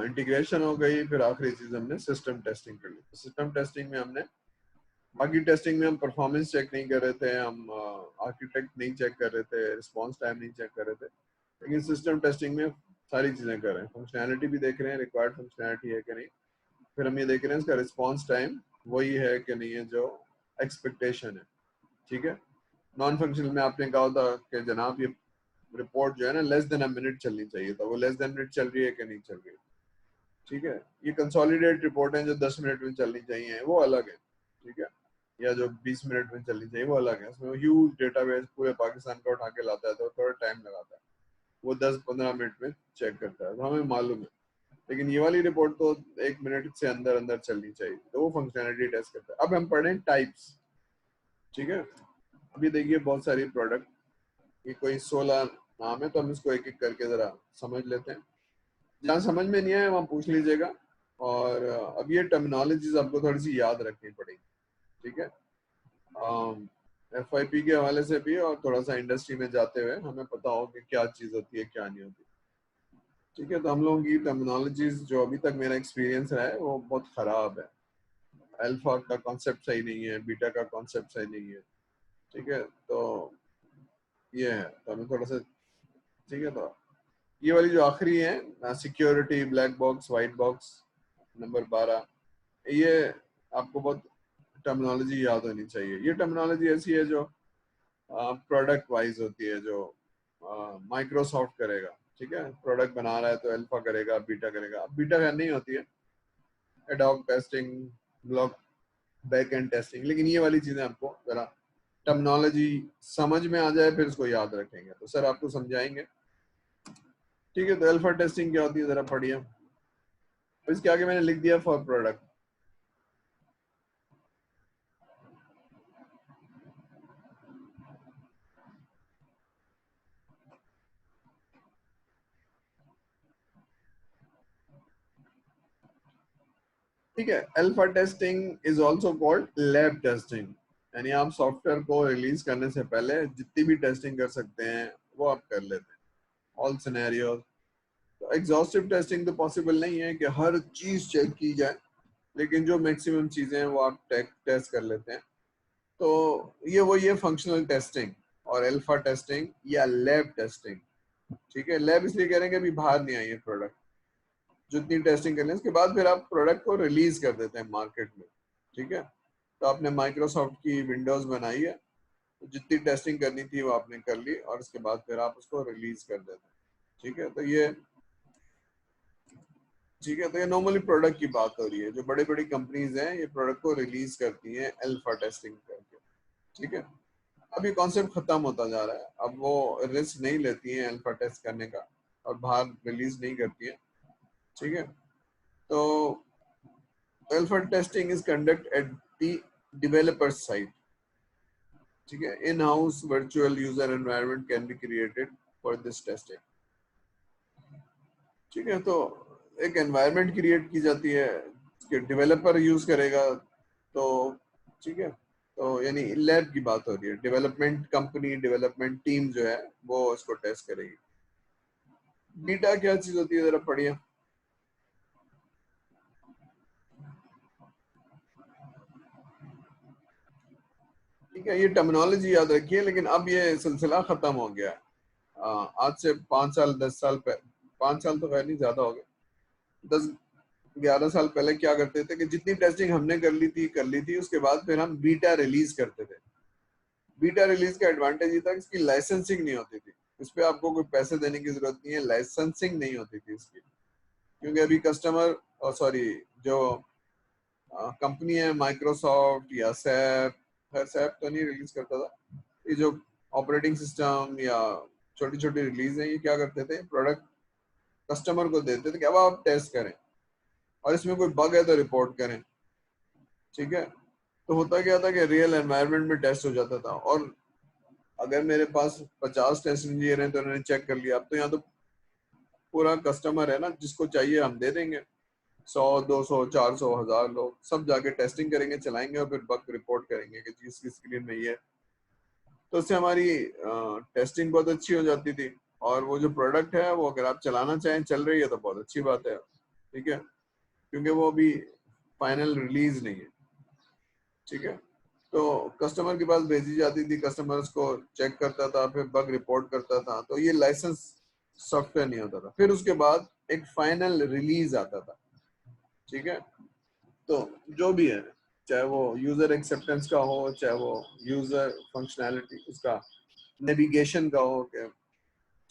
इंटीग्रेशन हो गई, फिर आखिरी चीज हमने सिस्टम टेस्टिंग कर ली। सिस्टम टेस्टिंग में हमने, बाकी टेस्टिंग में हम परफॉर्मेंस चेक नहीं कर रहे थे, हम आर्किटेक्ट नहीं चेक कर रहे थे, रिस्पॉन्स टाइम नहीं चेक कर रहे थे, लेकिन सिस्टम टेस्टिंग में सारी चीजें कर रहे हैं, फंक्शनैलिटी भी देख रहे हैं, रिक्वायर्ड फंक्शनैलिटी है कि नहीं, फिर हम ये देख रहे हैं इसका रिस्पॉन्स टाइम वही है कि नहीं है जो एक्सपेक्टेशन है। ठीक है, नॉन फंक्शनल में आपने कहा था कि जनाब ये रिपोर्ट जो है ना लेस देन अ मिनट चलनी चाहिए, तो वो लेस देन मिनट चल रही है कि नहीं चल रही है। ठीक है, ये कंसोलिडेट रिपोर्ट है जो 10 मिनट में चलनी चाहिए वो अलग है। ठीक है, या जो 20 मिनट में चलनी चाहिए वो अलग है, उसमें ह्यूज डेटाबेस पूरे पाकिस्तान का उठा के लाता है तो थोड़ा टाइम लगाता है, वो 10-15 मिनट में चेक करता है, तो हमें मालूम है। लेकिन ये वाली रिपोर्ट तो 1 मिनट से अंदर अंदर चलनी चाहिए, तो वो फंक्शनैलिटी टेस्ट करता है। अब हम पढ़ें टाइप्स। ठीक है, अभी देखिए बहुत सारी प्रोडक्ट, ये कोई 16 नाम है, तो हम इसको एक एक करके जरा समझ लेते हैं, जहाँ समझ में नहीं आए वहाँ पूछ लीजिएगा। और अब ये टर्मिनोलॉजीज आपको थोड़ी सी याद रखनी पड़ेगी। ठीक है, FYP के हवाले से भी और थोड़ा सा इंडस्ट्री में जाते हुए हमें पता हो कि क्या चीज़ होती है क्या नहीं होती। ठीक है, तो हम लोगों की टर्मिनोलॉजीज जो अभी तक मेरा एक्सपीरियंस रहा है वो बहुत ख़राब है। अल्फा का कॉन्सेप्ट सही नहीं है, बीटा का कॉन्सेप्ट सही नहीं है। ठीक है, तो ये है, तो हमें थोड़ा सा, ठीक है, तो ये वाली जो आखिरी है, security, black box, white box, number 12, ये आपको बहुत टर्मिनोलॉजी याद होनी चाहिए। ये टर्मिनोलॉजी ऐसी है जो प्रोडक्ट वाइज होती है, जो माइक्रोसॉफ्ट करेगा। ठीक है, प्रोडक्ट बना रहा है तो अल्फा करेगा, बीटा करेगा। अब बीटा का नहीं होती है, ad hoc testing, block back and testing, लेकिन ये वाली चीजें आपको जरा टर्मिनोलॉजी समझ में आ जाए फिर इसको याद रखेंगे, तो सर आपको समझाएंगे। ठीक है, तो अल्फा टेस्टिंग क्या होती है जरा पढ़िए, इसके आगे मैंने लिख दिया फॉर प्रोडक्ट। ठीक है, alpha testing is also called lab testing. यानी आप सॉफ्टवेयर को रिलीज करने से पहले जितनी भी टेस्टिंग कर सकते हैं वो आप कर लेते हैं, ऑल सिनेरियोज। तो एग्जॉस्टिव टेस्टिंग तो पॉसिबल नहीं है कि हर चीज चेक की जाए, लेकिन जो मैक्सिमम चीजें हैं वो आप टेस्ट कर लेते हैं। तो ये फंक्शनल टेस्टिंग और अल्फा टेस्टिंग या लैब टेस्टिंग। ठीक है, लैब इसलिए कह रहे हैं कि अभी बाहर नहीं आई है प्रोडक्ट, जितनी टेस्टिंग कर लें उसके बाद फिर आप प्रोडक्ट को रिलीज कर देते हैं मार्केट में। ठीक है, तो आपने माइक्रोसॉफ्ट की विंडोज बनाई है, तो जितनी टेस्टिंग करनी थी वो आपने कर ली और उसके बाद फिर आप उसको रिलीज कर देते हैं। ठीक है, तो ये नॉर्मली प्रोडक्ट की बात हो रही है। जो बड़ी बड़ी कंपनीज हैं ये प्रोडक्ट को रिलीज करती हैं अल्फा टेस्टिंग करके। ठीक है, अब ये कॉन्सेप्ट खत्म होता जा रहा है, अब वो रिस्क नहीं लेती हैं अल्फा टेस्ट करने का और बाहर रिलीज नहीं करती हैं। ठीक है, तो alpha testing is conduct at the developer side. ठीक है, in house virtual user environment can be created for this testing. ठीक है, तो एक एनवायरनमेंट क्रिएट की जाती है कि डेवलपर यूज करेगा। तो ठीक है, तो यानी लैब की बात हो रही है, डेवलपमेंट कंपनी डेवलपमेंट टीम जो है वो इसको टेस्ट करेगी। बीटा क्या चीज होती है, जरा पढ़िए। ठीक है, ये टर्मिनोलॉजी याद रखिए, लेकिन अब ये सिलसिला खत्म हो गया है। आज से 5 साल 10 साल 5 साल तो खैर नहीं, ज्यादा हो गए, 10-11 साल पहले क्या करते थे कि जितनी टेस्टिंग हमने कर ली थी उसके बाद फिर हम बीटा रिलीज करते थे। बीटा रिलीज का एडवांटेज ये था कि इसकी लाइसेंसिंग नहीं होती थी, इस पे आपको कोई पैसे देने की जरूरत नहीं है, लाइसेंसिंग नहीं होती थी इसकी। क्योंकि अभी कस्टमर जो कंपनी है माइक्रोसॉफ्ट या सैप, खैर सैप तो नहीं रिलीज करता था, ये जो ऑपरेटिंग सिस्टम या छोटी छोटी रिलीज है ये क्या करते थे, प्रोडक्ट कस्टमर को देते थे कि अब आप टेस्ट करें और इसमें कोई बग है तो रिपोर्ट करें। ठीक है, तो होता क्या था कि रियल एनवायरनमेंट में टेस्ट हो जाता था, और अगर मेरे पास 50 टेस्ट इंजीनियर हैं तो उन्होंने चेक कर लिया। अब तो यहाँ तो पूरा कस्टमर है ना, जिसको चाहिए हम दे देंगे, 100 200 400 1000 लोग सब जाके टेस्टिंग करेंगे, चलाएंगे और फिर बग रिपोर्ट करेंगे कि जी इसकी स्क्रीन में ये है। तो उससे हमारी टेस्टिंग बहुत अच्छी हो जाती थी, और वो जो प्रोडक्ट है वो अगर आप चलाना चाहें चल रही है तो बहुत अच्छी बात है। ठीक है, क्योंकि वो अभी फाइनल रिलीज नहीं है। ठीक है, तो कस्टमर के पास भेजी जाती थी, कस्टमर उसको चेक करता था, फिर बग रिपोर्ट करता था। तो ये लाइसेंस सॉफ्टवेयर नहीं होता था। फिर उसके बाद एक फाइनल रिलीज आता था। ठीक है, तो जो भी है, चाहे वो यूजर एक्सेप्टेंस का हो, चाहे वो यूजर फंक्शनैलिटी उसका नेविगेशन का हो क्या।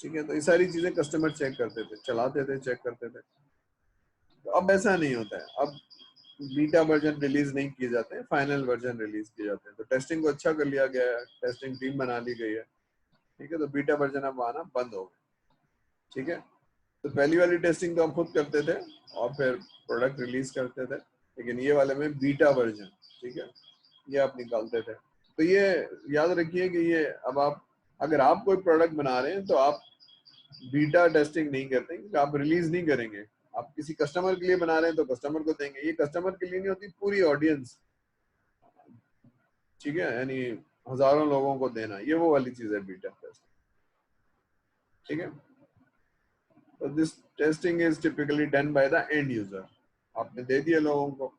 ठीक है, तो ये सारी चीजें कस्टमर चेक करते थे, चलाते थे, चेक करते थे। तो अब ऐसा नहीं होता है, अब बीटा वर्जन रिलीज नहीं किए जाते हैं, फाइनल वर्जन रिलीज किए जाते हैं। तो टेस्टिंग को अच्छा कर लिया गया है, टेस्टिंग टीम बना ली गई है। ठीक है, तो बीटा वर्जन अब आना बंद हो गया। ठीक है, तो पहली वाली टेस्टिंग तो हम खुद करते थे और फिर प्रोडक्ट रिलीज करते थे, लेकिन ये वाले में बीटा वर्जन, ठीक है, ये आप निकालते थे। तो ये याद रखिए कि ये अब आप अगर आप कोई प्रोडक्ट बना रहे हैं तो आप बीटा टेस्टिंग नहीं करते, क्योंकि आप रिलीज नहीं करेंगे। आप किसी कस्टमर के लिए बना रहे हैं तो कस्टमर को देंगे, ये कस्टमर के लिए नहीं होती, पूरी ऑडियंस। ठीक है, यानी हजारों लोगों को देना, ये वो वाली चीज है बीटा टेस्टिंग। ठीक है, तो this testing is typically done by the end user, आपने दे दिया लोगों को।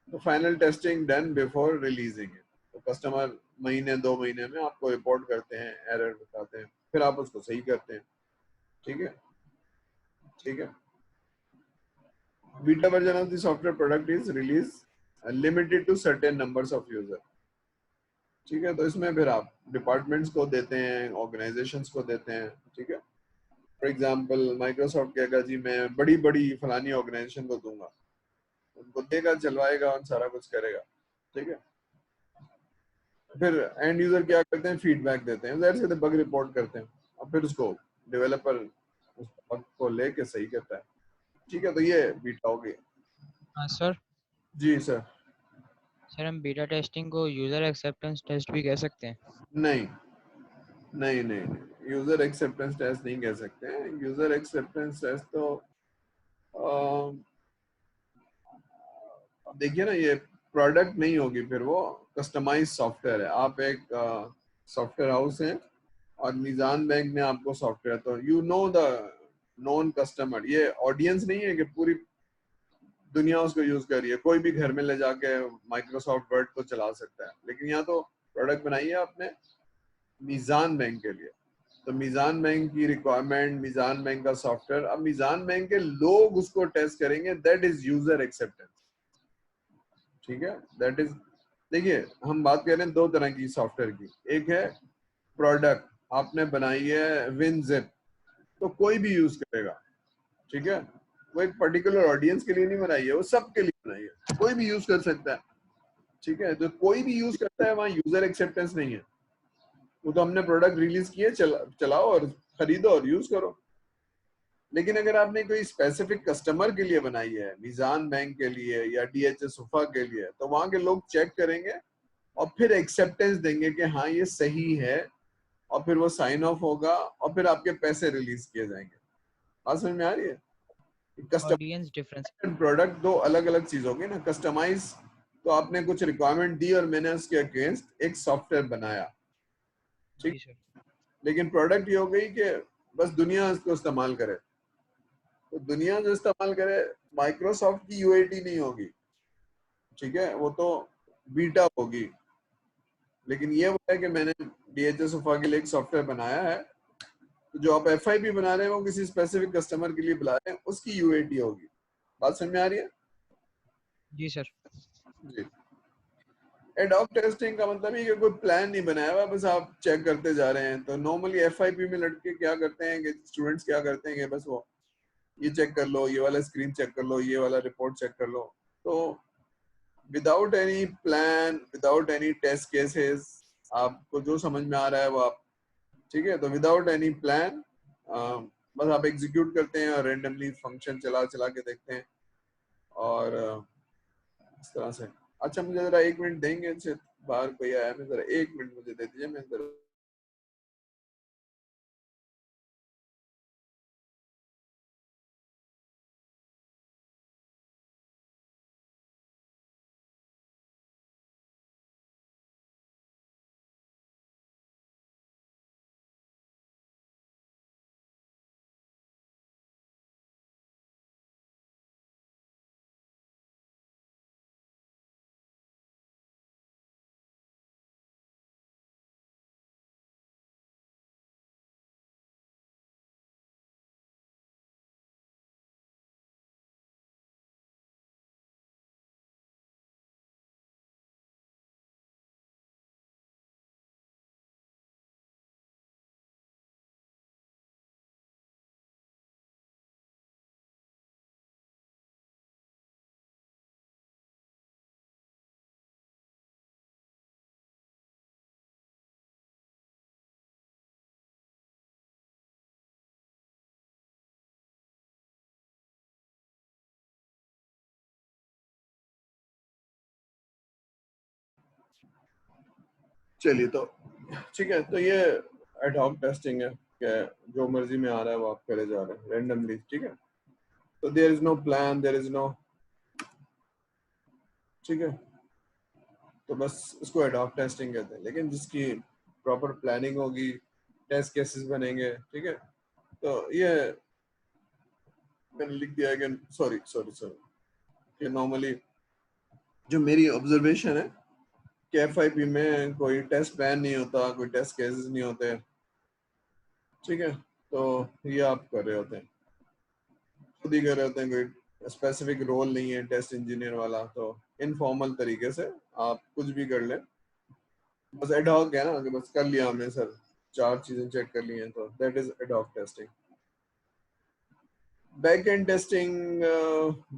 तो final testing done before releasing it, तो कस्टमर महीने 2 महीने में आपको रिपोर्ट करते हैं, एरर बताते हैं, फिर आप उसको सही करते हैं। ठीक है, ठीक है। Beta version of the software product is released limited to certain numbers of user। ठीक है, तो इसमें फिर आप डिपार्टमेंट्स को देते हैं, ऑर्गेनाइजेशंस को देते हैं। ठीक है, फॉर एग्जांपल माइक्रोसॉफ्ट कहेगा जी मैं बड़ी बड़ी फलानी ऑर्गेनाइजेशन को दूंगा, उनको देगा, चलवाएगा और सारा कुछ करेगा। ठीक है, फिर एंड यूजर क्या करते हैं, फीडबैक देते हैं, जैसे सीधे बग रिपोर्ट करते हैं, और फिर उसको डेवलपर उस बग को लेके सही करता है। ठीक है, तो ये बीटा हो गई। हाँ सर। जी सर। सर हम बीटा टेस्टिंग को यूजर एक्सेप्टेंस टेस्ट भी कह सकते हैं? नहीं नहीं नहीं नहीं, यूजर एक्सेप्टेंस टेस्ट नहीं कह सकते हैं। यूजर एक्सेप्टेंस टेस्ट तो देखिए ना, ये प्रोडक्ट नहीं होगी, फिर वो कस्टमाइज सॉफ्टवेयर है। आप एक सॉफ्टवेयर हाउस हैं और मीजान बैंक ने आपको सॉफ्टवेयर, तो you know the non customer, ये ऑडियंस नहीं है कि पूरी दुनिया उसको यूज कर रही है। कोई भी घर में ले जाके माइक्रोसॉफ्ट वर्ड तो चला सकता है, लेकिन यहाँ तो प्रोडक्ट बनाई है आपने मीजान बैंक के लिए। तो मीजान बैंक की रिक्वायरमेंट, मीजान बैंक का सॉफ्टवेयर, अब मीजान बैंक के लोग उसको टेस्ट करेंगे, दैट इज यूजर एक्सेप्टेंस। ठीक है, दैट इज, देखिए हम बात कर रहे हैं दो तरह की सॉफ्टवेयर की। एक है प्रोडक्ट, आपने बनाई है विनजिप, तो कोई भी यूज करेगा। ठीक है, वो एक पर्टिकुलर ऑडियंस के लिए नहीं बनाई है, वो सबके लिए बनाई है, कोई भी यूज कर सकता है। ठीक है, तो कोई भी यूज करता है, वहां यूजर एक्सेप्टेंस नहीं है। वो तो हमने प्रोडक्ट रिलीज किए, चलाओ और खरीदो और यूज करो। लेकिन अगर आपने कोई स्पेसिफिक कस्टमर के लिए बनाई है, मीजान बैंक के लिए या डीएचएस सुफा के लिए, तो वहां के लोग चेक करेंगे और फिर एक्सेप्टेंस देंगे कि हाँ ये सही है, और फिर वो साइन ऑफ होगा और फिर आपके पैसे रिलीज किए जाएंगे। बात समझ में आ रही है? Custom audience difference. And product दो अलग अलग चीज होगी ना। कस्टमाइज तो आपने कुछ रिक्वायरमेंट दी और मैंने उसके अगेंस्ट एक सॉफ्टवेयर बनाया, ठीक। जी सर। लेकिन प्रोडक्ट ये हो गई कि बस दुनिया इसको इस्तेमाल करे, तो दुनिया जो इस्तेमाल करे, माइक्रोसॉफ्ट की यूएटी नहीं होगी, ठीक है, वो तो बीटा होगी। लेकिन ये वो है कि मैंने डीएचएस सुफा के लिए एक सॉफ्टवेयर बनाया है, तो जो आप एफआईपी बना रहे हैं वो किसी स्पेसिफिक कस्टमर के लिए बुला रहे हैं, उसकी यूएटी होगी। बात समझ में आ रही है? जी सर। जी। एडॉक टेस्टिंग का मतलब है कि कोई प्लान नहीं बनाया हुआ, बस आप चेक करते जा रहे हैं। तो नॉर्मली एफआईपी में लड़के क्या करते हैं कि स्टूडेंट्स क्या करते हैं कि बस वो ये चेक कर लो, ये वाला स्क्रीन चेक कर लो, ये वाला रिपोर्ट चेक कर लो। तो without any plan, without any test cases, आपको जो समझ में आ रहा है वो आप, ठीक है, तो विदाउट एनी प्लान बस आप एग्जीक्यूट करते हैं और रेंडमली फंक्शन चला चला के देखते हैं, और इस तरह से। अच्छा, मुझे जरा 1 मिनट देंगे, बाहर कोई आया, मैं जरा 1 मिनट मुझे दे दीजिए, मैं जरा चलिए। तो ठीक है, तो ये एडहॉक टेस्टिंग है कि जो मर्जी में आ रहा है वो आप करे जा रहे हैं रेंडमली। ठीक है, तो there is no plan, there is no, ठीक है, तो बस इसको एडहॉक टेस्टिंग कहते हैं। लेकिन जिसकी प्रॉपर प्लानिंग होगी, टेस्ट केसेस बनेंगे, ठीक है, तो ये मैंने लिख दिया है कि सॉरी सॉरी सॉरी कि नॉर्मली जो मेरी ऑब्जर्वेशन है कि एफआईपी में कोई टेस्ट प्लान नहीं होता, कोई टेस्ट केसेस नहीं होते, ठीक है, तो ये आप कर रहे होते हैं, खुद ही कर रहे होते हैं, कोई स्पेसिफिक रोल नहीं है टेस्ट इंजीनियर वाला। तो इनफॉर्मल तरीके से आप कुछ भी कर लें, बस एडहॉक है ना कि बस कर लिया हमने सर, 4 चीजें चेक कर ली हैं, तो that is ad hoc testing. Back and testing,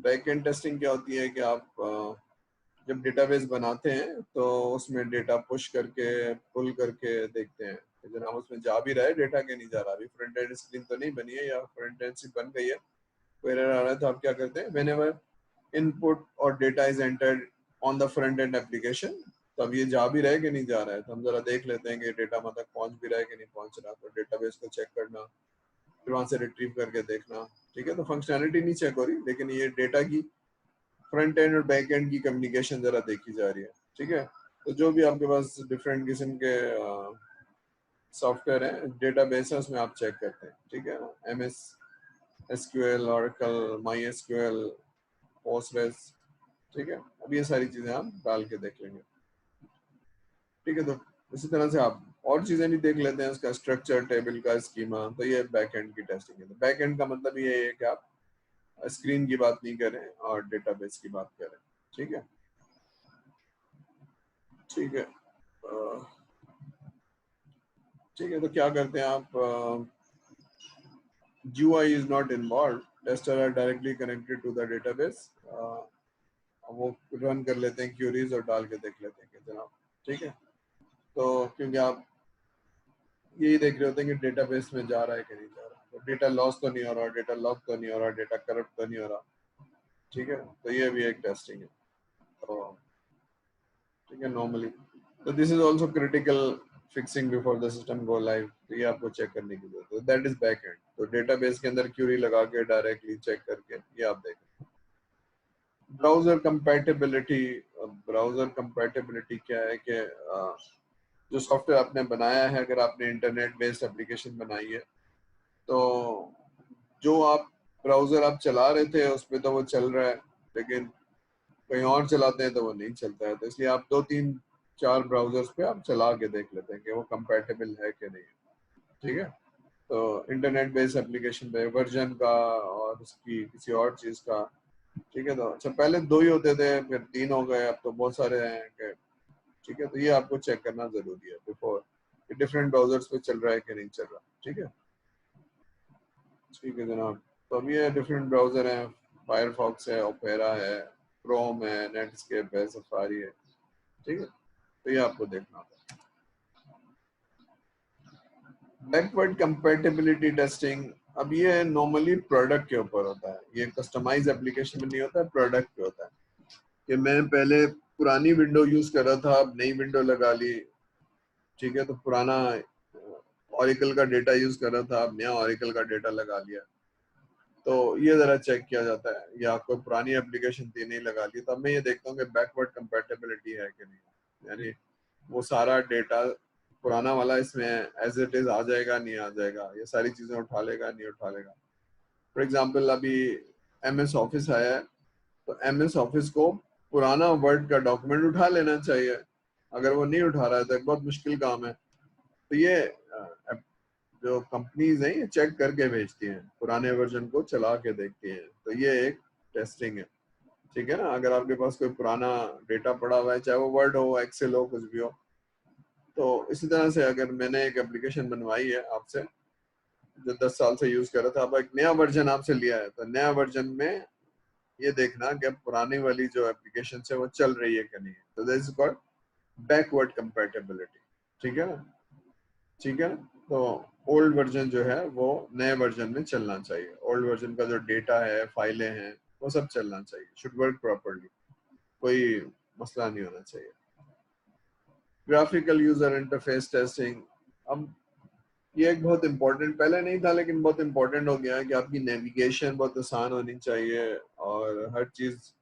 back and testing क्या होती है कि आप जब डेटाबेस बनाते हैं तो उसमें डेटा पुश करके पुल करके देखते हैं कि जनाब उसमें जा भी रहा है डेटा के नहीं जा रहा। अभी फ्रंट एंड स्क्रीन तो नहीं बनी है या फ्रंट एंड से बन गई है, कोई एरर आ रहा है, तो आप क्या करते हैं, व्हेनेवर इनपुट और data is entered on the front end application, तब ये जा भी रहा है कि नहीं जा रहा है, तो हम जरा देख लेते हैं कि डेटा वहां तक पहुंच भी रहा है कि नहीं पहुंच रहा। तो डेटाबेस को चेक करना, फिर वहां से रिट्रीव करके देखना, ठीक है। तो फंक्शनैलिटी नहीं चेक हो रही, लेकिन ये डेटा की फ्रंट एंड और बैक एंड की कम्युनिकेशन जरा देखी जा रही है, ठीक है। तो जो भी आपके पास डिफरेंट किस्म के सॉफ्टवेयर है, डेटाबेस है, उसमें आप चेक करते हैं, ठीक है। MS SQL, Oracle, MySQL, Postgres, ठीक है। अब ये सारी चीजें आप डाल के देख लेंगे, ठीक है। तो इसी तरह से आप और चीजें भी देख लेते हैं, उसका स्ट्रक्चर, टेबल का स्कीमा। तो ये बैक एंड की टेस्टिंग है। तो बैक एंड का मतलब ये है कि आप स्क्रीन की बात नहीं करें और डेटाबेस की बात करें, ठीक है, ठीक है। ठीक है, तो क्या करते हैं आप, GUI is not involved, tester are directly connected to the database, वो रन कर लेते हैं क्यूरीज और डाल के देख लेते हैं कि जनाब, ठीक है। तो क्योंकि आप यही देख रहे होते हैं कि डेटाबेस में जा रहा है कि नहीं जा रहा, तो डेटा लॉस तो नहीं हो रहा, डेटा लॉक तो नहीं हो रहा, डेटा करप्ट तो नहीं हो रहा, ठीक है। तो ये भी एक टेस्टिंग है, तो ठीक है नॉर्मली। तो this is also critical fixing before the system go live, तो ये आपको चेक करने की जरूरत है। That is back and. तो डेटाबेस के अंदर क्यूरी लगा के डायरेक्टली चेक करके ये आप देखें। ब्राउजर कंपैटिबिलिटी, ब्राउजर कंपैटिबिलिटी क्या है कि जो सॉफ्टवेयर आपने बनाया है, अगर आपने इंटरनेट बेस्ड एप्लीकेशन बनाई है, तो जो आप ब्राउजर आप चला रहे थे उसमें तो वो चल रहा है, लेकिन कहीं और चलाते हैं तो वो नहीं चलता है। तो इसलिए आप 2-3-4 ब्राउजर्स पे आप चला के देख लेते हैं कि वो कंपैटिबल है कि नहीं, ठीक है। तो इंटरनेट बेस्ड एप्लीकेशन पे वर्जन का और उसकी किसी और चीज का, ठीक है। तो अच्छा, पहले 2 ही होते थे, फिर 3 हो गए, अब तो बहुत सारे हैं, ठीक है। तो ये आपको चेक करना जरूरी है बिफोर कि डिफरेंट ब्राउजर्स पे चल रहा है कि नहीं चल रहा, ठीक है, ठीक है जनाब। तो अब ये डिफरेंट ब्राउजर हैं, फायरफॉक्स है, ओपेरा है, क्रोम है, नेटस्केप है, सफारी है, ठीक है। तो ये आपको देखना होगा। बैकवर्ड कंपैटिबिलिटी टेस्टिंग, अब ये नॉर्मली प्रोडक्ट के ऊपर होता है, ये कस्टमाइज एप्लीकेशन में नहीं होता है, प्रोडक्ट पे होता है। कि मैं पहले पुरानी विंडो यूज कर रहा था, अब नई विंडो लगा ली, ठीक है। तो पुराना ऑरिकल का डेटा यूज कर रहा था, अब नया ऑरिकल का डेटा लगा लिया, तो ये जरा चेक किया जाता है। या कोई पुरानी एप्लीकेशन थी, नहीं लगा ली, तब मैं ये देखता हूँ कि बैकवर्ड कंपैटिबिलिटी है कि नहीं, यानी वो सारा डेटा पुराना वाला इसमें एज इट इज आ जाएगा, नहीं आ जाएगा, ये सारी चीजें उठा लेगा, नहीं उठा लेगा। फॉर एग्जाम्पल अभी MS ऑफिस आया है, तो MS ऑफिस को पुराना वर्ड का डॉक्यूमेंट उठा लेना चाहिए। अगर वो नहीं उठा रहा है तो एक बहुत मुश्किल काम है। तो ये जो कंपनीज हैं ये चेक करके भेजती हैं, पुराने वर्जन को चला के देखती हैं। तो ये एक टेस्टिंग है, ठीक है ना। अगर आपके पास कोई पुराना डेटा पड़ा हुआ है, चाहे वो वर्ड हो, एक्सेल हो, कुछ भी हो, तो इसी तरह से अगर मैंने एक एप्लीकेशन बनवाई है आपसे जो 10 साल से यूज कर रहा था, अब एक नया वर्जन आपसे लिया है, तो नया वर्जन में ये देखना कि पुरानी वाली जो एप्लीकेशन है वो चल रही है कि नहीं। तो this is called backward compatibility, ठीक है ना, ठीक है। तो ओल्ड वर्जन जो है वो नए वर्जन में चलना चाहिए, ओल्ड वर्जन का जो डेटा है, फाइलें हैं, वो सब चलना चाहिए, शुड वर्क प्रॉपर्ली, कोई मसला नहीं होना चाहिए। ग्राफिकल यूजर इंटरफेस टेस्टिंग, अब ये एक बहुत इंपॉर्टेंट, पहले नहीं था लेकिन बहुत इंपॉर्टेंट हो गया है कि आपकी नेविगेशन बहुत आसान होनी चाहिए और हर चीज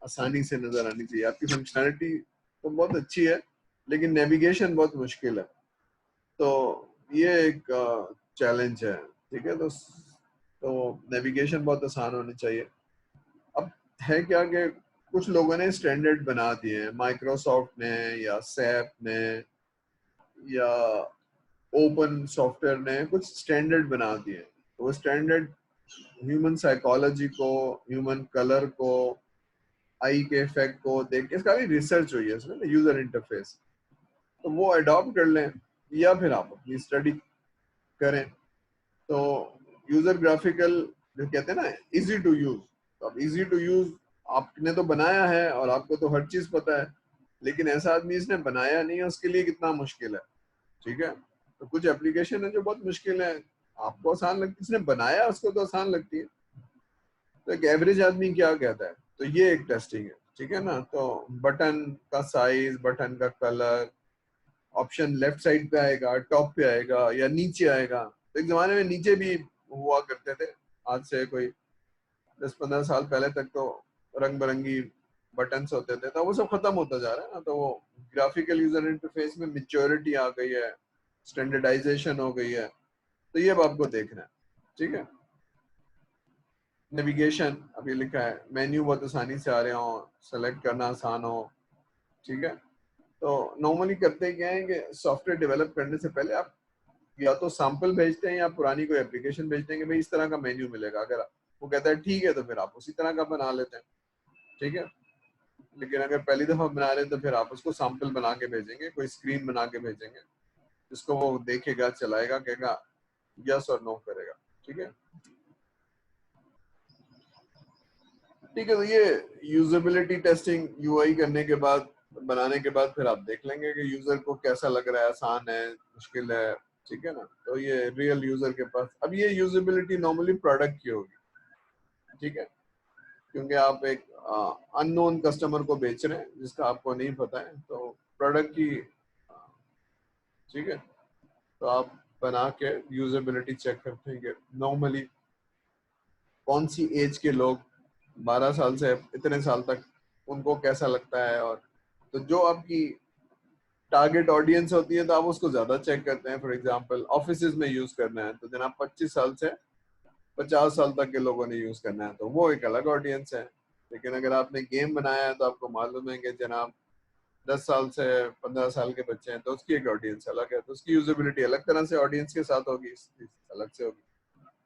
आसानी से नजर आनी चाहिए। आपकी फंक्शनैलिटी तो बहुत अच्छी है लेकिन नेविगेशन बहुत मुश्किल है, तो ये एक चैलेंज है, ठीक है। तो नेविगेशन बहुत आसान होनी चाहिए। अब है क्या कि कुछ लोगों ने स्टैंडर्ड बना दिए हैं, माइक्रोसॉफ्ट ने या सैप ने या ओपन सॉफ्टवेयर ने कुछ स्टैंडर्ड बना दिए। तो वो स्टैंडर्ड ह्यूमन साइकोलॉजी को, ह्यूमन कलर को, आई के इफेक्ट को देख के, इसका भी रिसर्च हुई है इसमें, यूजर इंटरफेस, तो वो अडॉप्ट कर लें या फिर आप अपनी स्टडी करें। तो यूजर ग्राफिकल जो कहते हैं ना, इजी टू यूज, तो अब इजी टू यूज आपने तो बनाया है और आपको तो हर चीज पता है, लेकिन ऐसा आदमी इसने बनाया नहीं है, उसके लिए कितना मुश्किल है, ठीक है। तो कुछ एप्लीकेशन है जो बहुत मुश्किल है, आपको आसान लगती है, इसने बनाया उसको तो आसान लगती है। तो एक एवरेज आदमी क्या कहता है, तो ये एक टेस्टिंग है, ठीक है ना। तो बटन का साइज, बटन का कलर, ऑप्शन लेफ्ट साइड पे आएगा, टॉप पे आएगा या नीचे आएगा। तो एक जमाने में नीचे भी हुआ करते थे, आज से कोई 10-15 साल पहले तक तो रंग बिरंगी बटन्स होते थे, तो वो सब खत्म होता जा रहा है ना। तो वो ग्राफिकल यूजर इंटरफेस में मैच्योरिटी आ गई है, स्टैंडर्डाइजेशन हो गई है, तो ये अब आपको देखना है, ठीक है। नेविगेशन अभी लिखा है, मेन्यू बहुत आसानी से आ रहे हो, सेलेक्ट करना आसान हो, ठीक है। तो नॉर्मली करते क्या है कि सॉफ्टवेयर डेवलप करने से पहले आप या तो सैंपल भेजते हैं या पुरानी कोई एप्लीकेशन भेजते हैं कि भाई इस तरह का मेन्यू मिलेगा। अगर वो कहता है ठीक है, तो फिर आप उसी तरह का बना लेते हैं, ठीक है। लेकिन अगर पहली दफा बना रहे हैं तो फिर आप उसको सैंपल बना के भेजेंगे, कोई स्क्रीन बना के भेजेंगे, जिसको वो देखेगा, चलाएगा, कहेगा यस और नो करेगा, ठीक है। ठीक है, तो ये यूजेबिलिटी टेस्टिंग यूआई करने के बाद, बनाने के बाद फिर आप देख लेंगे कि यूजर को कैसा लग रहा है, आसान है, मुश्किल है, ठीक है ना। तो ये रियल यूजर के पास, अब ये यूजेबिलिटी नॉर्मली प्रोडक्ट की होगी, ठीक है, क्योंकि आप एक अननोन कस्टमर को बेच रहे हैं जिसका आपको नहीं पता है, तो प्रोडक्ट की, ठीक है। तो आप बना के यूजेबिलिटी चेक करते हैं कि नॉर्मली कौन सी एज के लोग 12 साल से इतने साल तक उनको कैसा लगता है। और तो जो आपकी टारगेट ऑडियंस होती है तो आप उसको ज्यादा चेक करते हैं। फॉर एग्जांपल ऑफिस में यूज करना है तो जनाब 25 साल से 50 साल तक के लोगों ने यूज करना है, तो वो एक अलग ऑडियंस है। लेकिन अगर आपने गेम बनाया है तो आपको मालूम है कि जनाब 10 साल से 15 साल के बच्चे हैं, तो उसकी एक ऑडियंस अलग है, तो उसकी यूजेबिलिटी अलग तरह से ऑडियंस के साथ होगी, इसकी अलग से होगी,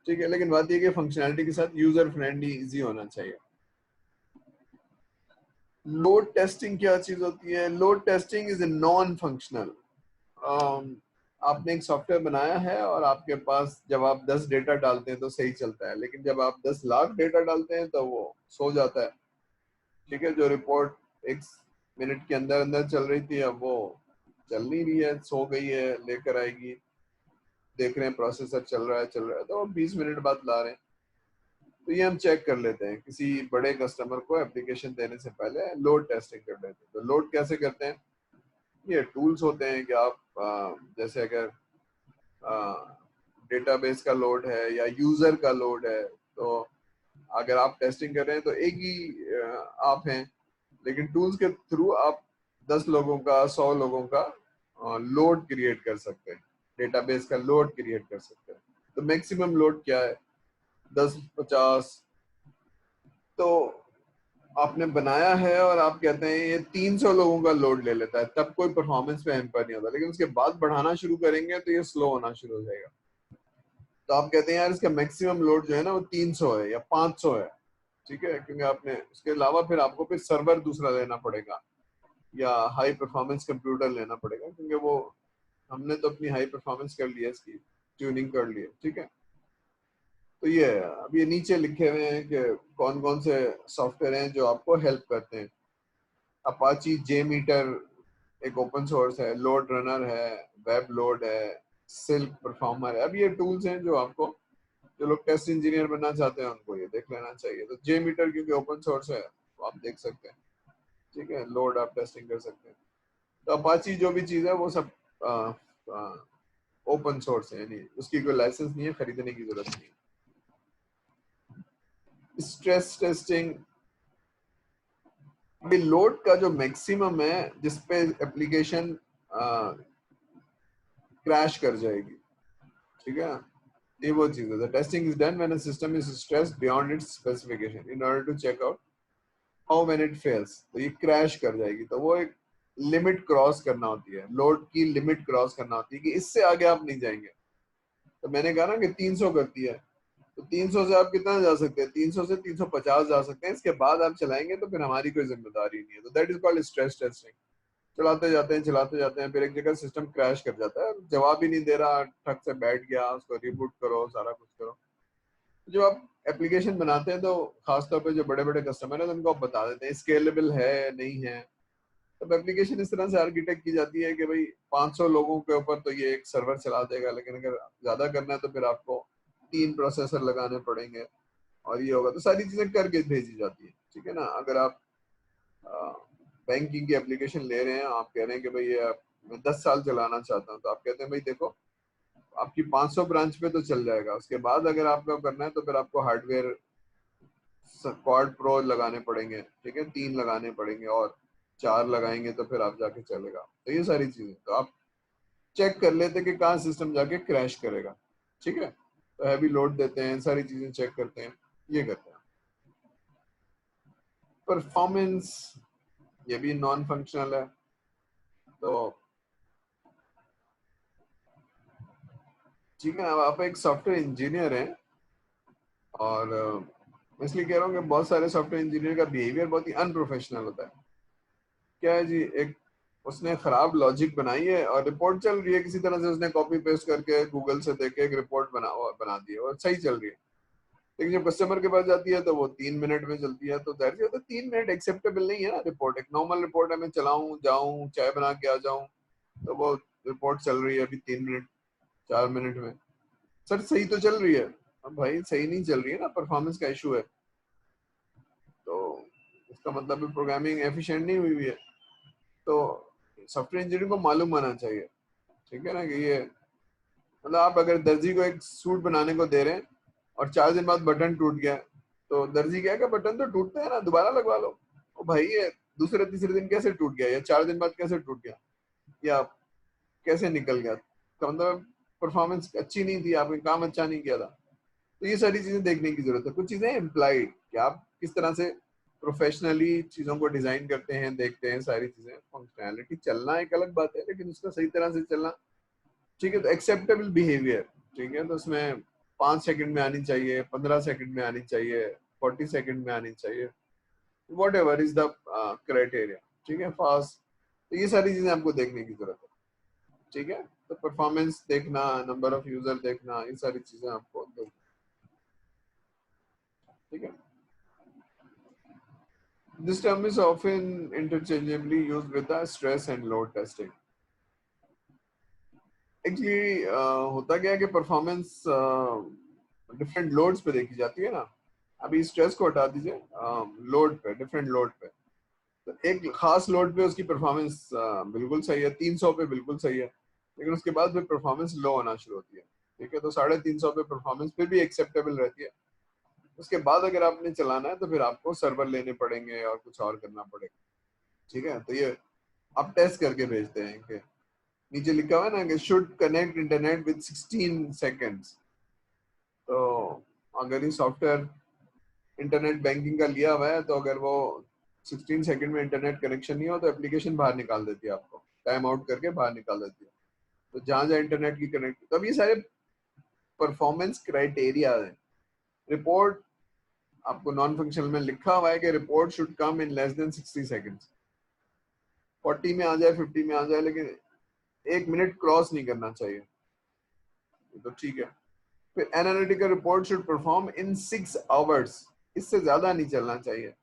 ठीक है। लेकिन बात यह कि फंक्शनैलिटी के साथ यूजर फ्रेंडली इजी होना चाहिए। लोड टेस्टिंग क्या चीज होती है? Load testing is a non functional. आपने एक सॉफ्टवेयर बनाया है और आपके पास जब आप 10 डेटा डालते हैं तो सही चलता है, लेकिन जब आप 10 लाख डेटा डालते हैं तो वो सो जाता है, ठीक है। जो रिपोर्ट 1 मिनट के अंदर अंदर चल रही थी अब वो चल नहीं रही है, सो गई है, लेकर आएगी, देख रहे हैं प्रोसेसर चल रहा है तो 20 मिनट बाद ला रहे हैं। तो ये हम चेक कर लेते हैं, किसी बड़े कस्टमर को एप्लीकेशन देने से पहले लोड टेस्टिंग कर लेते हैं। तो लोड कैसे करते हैं? ये टूल्स होते हैं कि आप जैसे अगर डेटाबेस का लोड है या यूजर का लोड है, तो अगर आप टेस्टिंग कर रहे हैं तो एक ही आप हैं, लेकिन टूल्स के थ्रू आप 10 लोगों का, 100 लोगों का लोड क्रिएट कर सकते हैं, डेटाबेस का लोड क्रिएट कर सकते हैं। तो मैक्सिमम लोड क्या है? 10, 50। तो आपने बनाया है और आप कहते हैं ये 300 लोगों का लोड ले लेता है, तब कोई परफॉर्मेंस पे हैम्पर नहीं होता। लेकिन उसके बाद बढ़ाना शुरू करेंगे तो ये स्लो होना शुरू हो जाएगा। तो आप कहते हैं यार इसका मैक्सिमम लोड जो है ना वो 300 है या 500 है, ठीक है, क्योंकि आपने उसके अलावा फिर आपको फिर सर्वर दूसरा लेना पड़ेगा या हाई परफॉर्मेंस कंप्यूटर लेना पड़ेगा, क्योंकि वो हमने तो अपनी हाई परफॉर्मेंस कर ली है, इसकी ट्यूनिंग कर ली है, ठीक है। तो ये अब ये नीचे लिखे हुए हैं कि कौन कौन से सॉफ्टवेयर हैं जो आपको हेल्प करते हैं। अपाची JMeter एक ओपन सोर्स है, लोड रनर है, वेब लोड है, सिल्क परफॉर्मर है। अब ये टूल्स हैं जो आपको, जो लोग टेस्ट इंजीनियर बनना चाहते हैं उनको ये देख लेना चाहिए। तो JMeter क्योंकि ओपन सोर्स है तो आप देख सकते हैं, ठीक है, लोड आप टेस्टिंग कर सकते हैं। तो अपाची जो भी चीज़ है वो सब ओपन सोर्स है, यानी उसकी कोई लाइसेंस नहीं है, खरीदने की जरूरत नहीं है। स्ट्रेस टेस्टिंग, अभी लोड का जो मैक्सिमम है जिसपे एप्लीकेशन क्रैश कर जाएगी, ठीक है, ये वो चीज है। Testing is done when a system is stressed beyond its specification in order to check out how when it fails. तो ये क्रैश कर जाएगी, तो वो एक लिमिट क्रॉस करना होती है, लोड की लिमिट क्रॉस करना होती है कि इससे आगे आप नहीं जाएंगे। तो मैंने कहा ना कि 300 करती है, तो 300 से आप कितना जा सकते हैं? 300 से 350 जा सकते हैं, इसके बाद आप चलाएंगे तो फिर हमारी कोई जिम्मेदारी नहीं है। तो that is called stress testing. चलाते जाते हैं फिर एक जगह सिस्टम क्रैश कर जाता है, जवाब ही नहीं दे रहा, ठक से बैठ गया, उसको रिबूट करो, सारा कुछ करो। जब आप एप्लीकेशन बनाते हैं तो खासतौर पे जो बड़े बड़े कस्टमर है तो उनको आप बता देते हैं स्केलेबल है नहीं है। तब एप्लीकेशन इस तरह से आर्किटेक्ट की जाती है कि भाई 500 लोगों के ऊपर तो ये एक सर्वर चला देगा, लेकिन अगर ज्यादा करना है तो फिर आपको 3 प्रोसेसर लगाने पड़ेंगे और ये होगा। तो सारी चीजें करके भेजी जाती है, ठीक है ना। अगर आप बैंकिंग की एप्लीकेशन ले रहे हैं, आप कह रहे हैं कि भाई ये मैं 10 साल चलाना चाहता हूँ, तो आप कहते हैं भाई देखो आपकी 500 ब्रांच पे तो चल जाएगा, उसके बाद अगर आपको करना है तो फिर आपको हार्डवेयर क्वाड प्रो लगाने पड़ेंगे, ठीक है, 3 लगाने पड़ेंगे और 4 लगाएंगे तो फिर आप जाके चलेगा। तो ये सारी चीजें तो आप चेक कर लेते कि कहाँ सिस्टम जाके क्रैश करेगा, ठीक है। तो हैवी लोड देते हैं, सारी चीजें चेक करते हैं, ये करते हैं। परफॉर्मेंस ये भी नॉन फंक्शनल है, तो ठीक है। अब आप एक सॉफ्टवेयर इंजीनियर हैं और मैं इसलिए कह रहा हूँ कि बहुत सारे सॉफ्टवेयर इंजीनियर का बिहेवियर बहुत ही अनप्रोफेशनल होता है। क्या है जी, एक उसने खराब लॉजिक बनाई है और रिपोर्ट चल रही है, किसी तरह से उसने कॉपी पेस्ट करके गूगल से देख के एक रिपोर्ट बना दी है और सही चल रही है। लेकिन जब कस्टमर के पास जाती है तो वो 3 मिनट में चलती है, तो जाहिर सी बात है 3 मिनट एक्सेप्टेबल नहीं है ना। रिपोर्ट एक नॉर्मल रिपोर्ट है, मैं चलाऊं जाऊं चाय बना के आ जाऊं, तो वो रिपोर्ट चल रही है अभी 3 मिनट 4 मिनट में। सर सही तो चल रही है, अब भाई सही नहीं चल रही है ना, परफॉर्मेंस का इशू है, तो इसका मतलब प्रोग्रामिंग एफिशिएंट नहीं हुई है। तो सॉफ्टवेयर इंजीनियर को मालूम आना चाहिए, ठीक है ना, कि ये मतलब आप अगर दर्जी को एक सूट बनाने को दे रहे हैं और 4 दिन बाद बटन टूट गया, तो दर्जी क्या है, बटन तो टूटता है ना, दोबारा लगवा लो। ओ भाई ये दूसरे तीसरे दिन कैसे टूट गया, या 4 दिन बाद कैसे टूट गया, या कैसे निकल गया, तो मतलब परफॉर्मेंस अच्छी नहीं थी, आपने काम अच्छा नहीं किया था। तो ये सारी चीजें देखने की जरूरत है। कुछ चीजें इम्प्लाइड कि आप किस तरह से प्रोफेशनली चीजों को डिजाइन करते हैं, देखते हैं सारी चीजें। फंक्शनैलिटी चलना एक अलग बात है, लेकिन उसका सही तरह से चलना, ठीक है। तो एक्सेप्टेबल बिहेवियर, ठीक है, तो उसमें 5 सेकंड में आनी चाहिए, 15 सेकंड में आनी चाहिए, 40 सेकंड में आनी चाहिए, what ever is the criteria, ठीक है, फास्ट। तो ये सारी चीजें आपको देखने की जरूरत है, ठीक है। तो परफॉर्मेंस देखना, नंबर ऑफ यूजर देखना, ये सारी चीजें आपको देखना, ठीक है। This term is often interchangeably used with the stress and load testing. Actually होता क्या है कि परफॉर्मेंस डिफरेंट लोड्स पे देखी जाती है ना। अभी स्ट्रेस को हटा दीजिए, लोड पे, डिफरेंट लोड पे, तो एक खास लोड पे उसकी परफॉर्मेंस बिल्कुल सही है, 300 पे बिल्कुल सही है, लेकिन उसके बाद फिर परफॉर्मेंस लो होना शुरू होती है, ठीक है। तो 350 पे परफॉर्मेंस फिर भी एक्सेप्टेबल रहती है। उसके बाद अगर आपने चलाना है तो फिर आपको सर्वर लेने पड़ेंगे और कुछ और करना पड़ेगा, ठीक है। तो ये आप टेस्ट करके भेजते हैं कि नीचे लिखा हुआ है ना कि should connect internet with 16 seconds. तो अगर ये सॉफ्टवेयर इंटरनेट बैंकिंग का लिया हुआ है, तो अगर वो 16 सेकंड में इंटरनेट कनेक्शन नहीं हो तो एप्लीकेशन बाहर निकाल देती है, आपको टाइम आउट करके बाहर निकाल देती है। तो जहां जहां इंटरनेट की कनेक्ट, तो अब ये सारे परफॉर्मेंस क्राइटेरिया है। रिपोर्ट आपको नॉन फंक्शनल में लिखा हुआ है कि report should come in less than 60 seconds, 40 में आ जाए, 50 में आ जाए, लेकिन 1 मिनट क्रॉस नहीं करना चाहिए, तो ठीक है। फिर analytical report should perform in 6 hours, इससे ज्यादा नहीं चलना चाहिए,